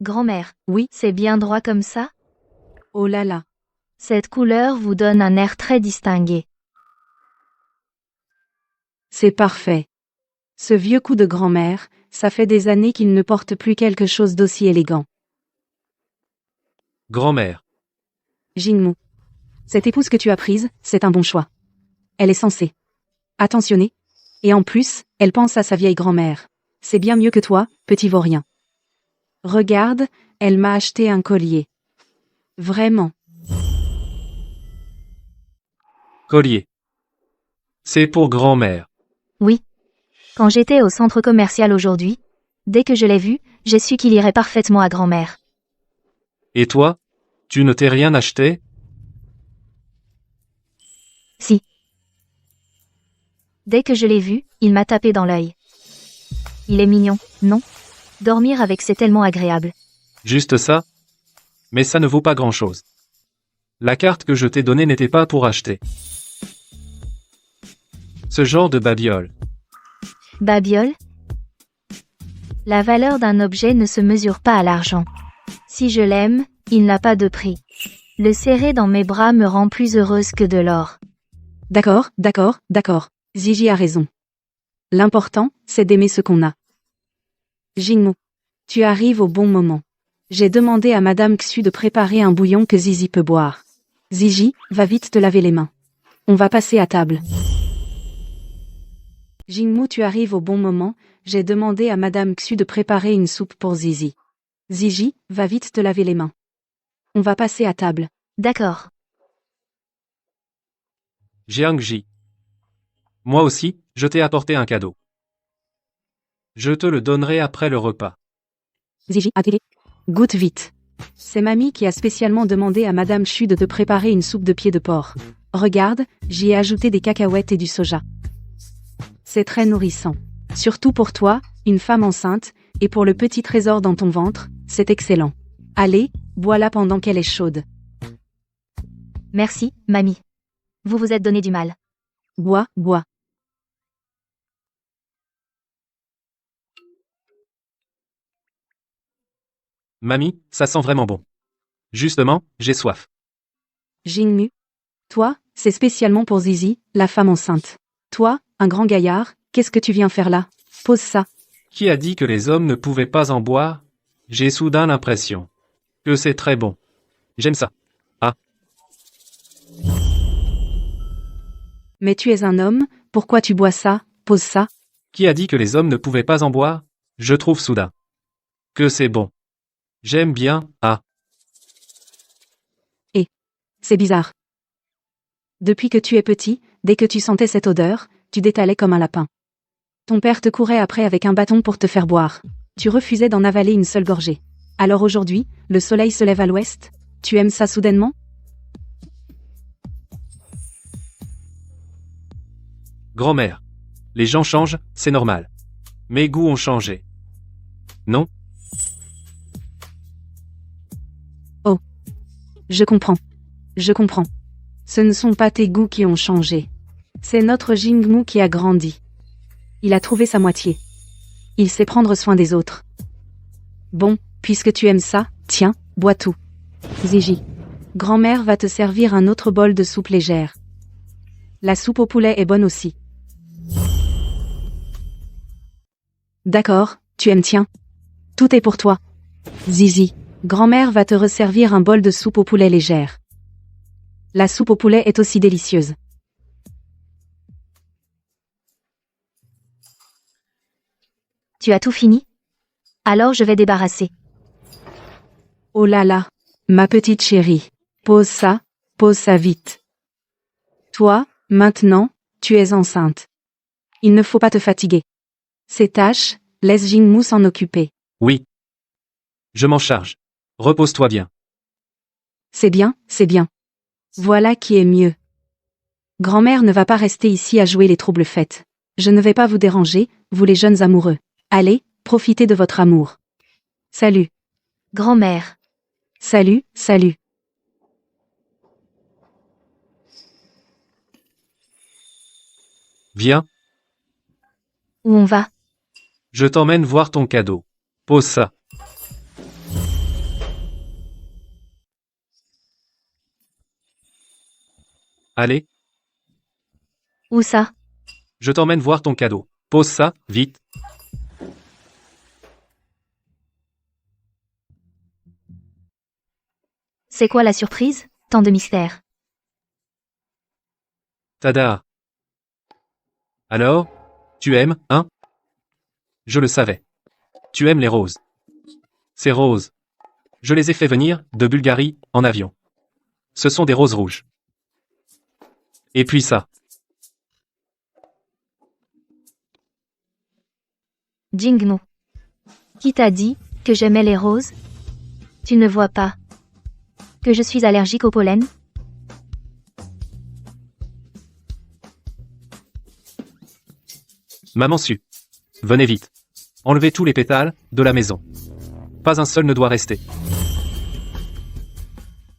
Grand-mère, Oui, c'est bien droit comme ça? oh là là. Cette couleur vous donne un air très distingué. C'est parfait. Ce vieux coup de grand-mère, ça fait des années qu'il ne porte plus quelque chose d'aussi élégant. Grand-mère. Jingmu. Cette épouse que tu as prise, c'est un bon choix. Elle est sensée, attentionnée, et en plus, elle pense à sa vieille grand-mère. C'est bien mieux que toi, petit vaurien. Regarde, elle m'a acheté un collier. Vraiment. Collier. C'est pour grand-mère. Oui. Quand j'étais au centre commercial aujourd'hui, dès que je l'ai vu, j'ai su qu'il irait parfaitement à grand-mère. Et toi? Tu ne t'es rien acheté? Si. Dès que je l'ai vu, il m'a tapé dans l'œil. Il est mignon, non? Dormir avec c'est tellement agréable. Juste ça? Mais ça ne vaut pas grand-chose. La carte que je t'ai donnée n'était pas pour acheter. Ce genre de babiole. Babiole? La valeur d'un objet ne se mesure pas à l'argent. Si je l'aime, il n'a pas de prix. Le serrer dans mes bras me rend plus heureuse que de l'or. D'accord, d'accord, d'accord. Zizi a raison. L'important, c'est d'aimer ce qu'on a. Jingmu. Tu arrives au bon moment. J'ai demandé à Madame Xu de préparer un bouillon que Zizi peut boire. Zizi, va vite te laver les mains. On va passer à table. Jingmu, tu arrives au bon moment. J'ai demandé à Madame Xu de préparer une soupe pour Zizi. Zizi, va vite te laver les mains. On va passer à table. D'accord. Jiangji. Moi aussi, je t'ai apporté un cadeau. Je te le donnerai après le repas. Zizi, atterri. Goûte vite. C'est mamie qui a spécialement demandé à Madame Xu de te préparer une soupe de pied de porc. Regarde, j'y ai ajouté des cacahuètes et du soja. C'est très nourrissant. Surtout pour toi, une femme enceinte, et pour le petit trésor dans ton ventre, c'est excellent. Allez, bois-la pendant qu'elle est chaude. Merci, mamie. Vous vous êtes donné du mal. Bois, bois. Mamie, ça sent vraiment bon. Justement, j'ai soif. Jingmu. Toi, c'est spécialement pour Zizi, la femme enceinte. Toi, un grand gaillard, qu'est-ce que tu viens faire là? Pose ça. Qui a dit que les hommes ne pouvaient pas en boire? J'ai soudain l'impression que c'est très bon. J'aime ça. Ah. Mais tu es un homme, pourquoi tu bois ça? Pose ça. Qui a dit que les hommes ne pouvaient pas en boire? Je trouve soudain que c'est bon. J'aime bien, ah. C'est bizarre. Depuis que tu es petit, dès que tu sentais cette odeur, tu détalais comme un lapin. Ton père te courait après avec un bâton pour te faire boire. Tu refusais d'en avaler une seule gorgée. Alors aujourd'hui, le soleil se lève à l'ouest? Tu aimes ça soudainement? Grand-mère. Les gens changent, c'est normal. Mes goûts ont changé. Non? Je comprends. Je comprends. Ce ne sont pas tes goûts qui ont changé. C'est notre Jingmu qui a grandi. Il a trouvé sa moitié. Il sait prendre soin des autres. Bon, puisque tu aimes ça, tiens, bois tout. Ziji. Grand-mère va te servir un autre bol de soupe légère. La soupe au poulet est bonne aussi. D'accord, tu aimes, tiens. Tout est pour toi. Zizi. Grand-mère va te resservir un bol de soupe au poulet légère. La soupe au poulet est aussi délicieuse. Tu as tout fini? Alors je vais débarrasser. Oh là là, ma petite chérie. Pose ça vite. Toi, maintenant, tu es enceinte. Il ne faut pas te fatiguer. Ces tâches, laisse Jingmu s'en occuper. Oui. Je m'en charge. Repose-toi bien. C'est bien, c'est bien. Voilà qui est mieux. Grand-mère ne va pas rester ici à jouer les troubles fêtes. Je ne vais pas vous déranger, vous les jeunes amoureux. Allez, profitez de votre amour. Salut. Grand-mère. Salut, salut. Viens, Où on va? je t'emmène voir ton cadeau. Pose ça. Allez, Où ça? je t'emmène voir ton cadeau. Pose ça, vite. C'est quoi la surprise? Tant de mystère. Tada. Alors, tu aimes, hein? Je le savais. Tu aimes les roses. Ces roses. Je les ai fait venir, de Bulgarie, en avion. Ce sont des roses rouges. Et puis ça. Jingmu. Qui t'a dit que j'aimais les roses? Tu ne vois pas que je suis allergique au pollen? Maman su. Venez vite. Enlevez tous les pétales, de la maison. Pas un seul ne doit rester.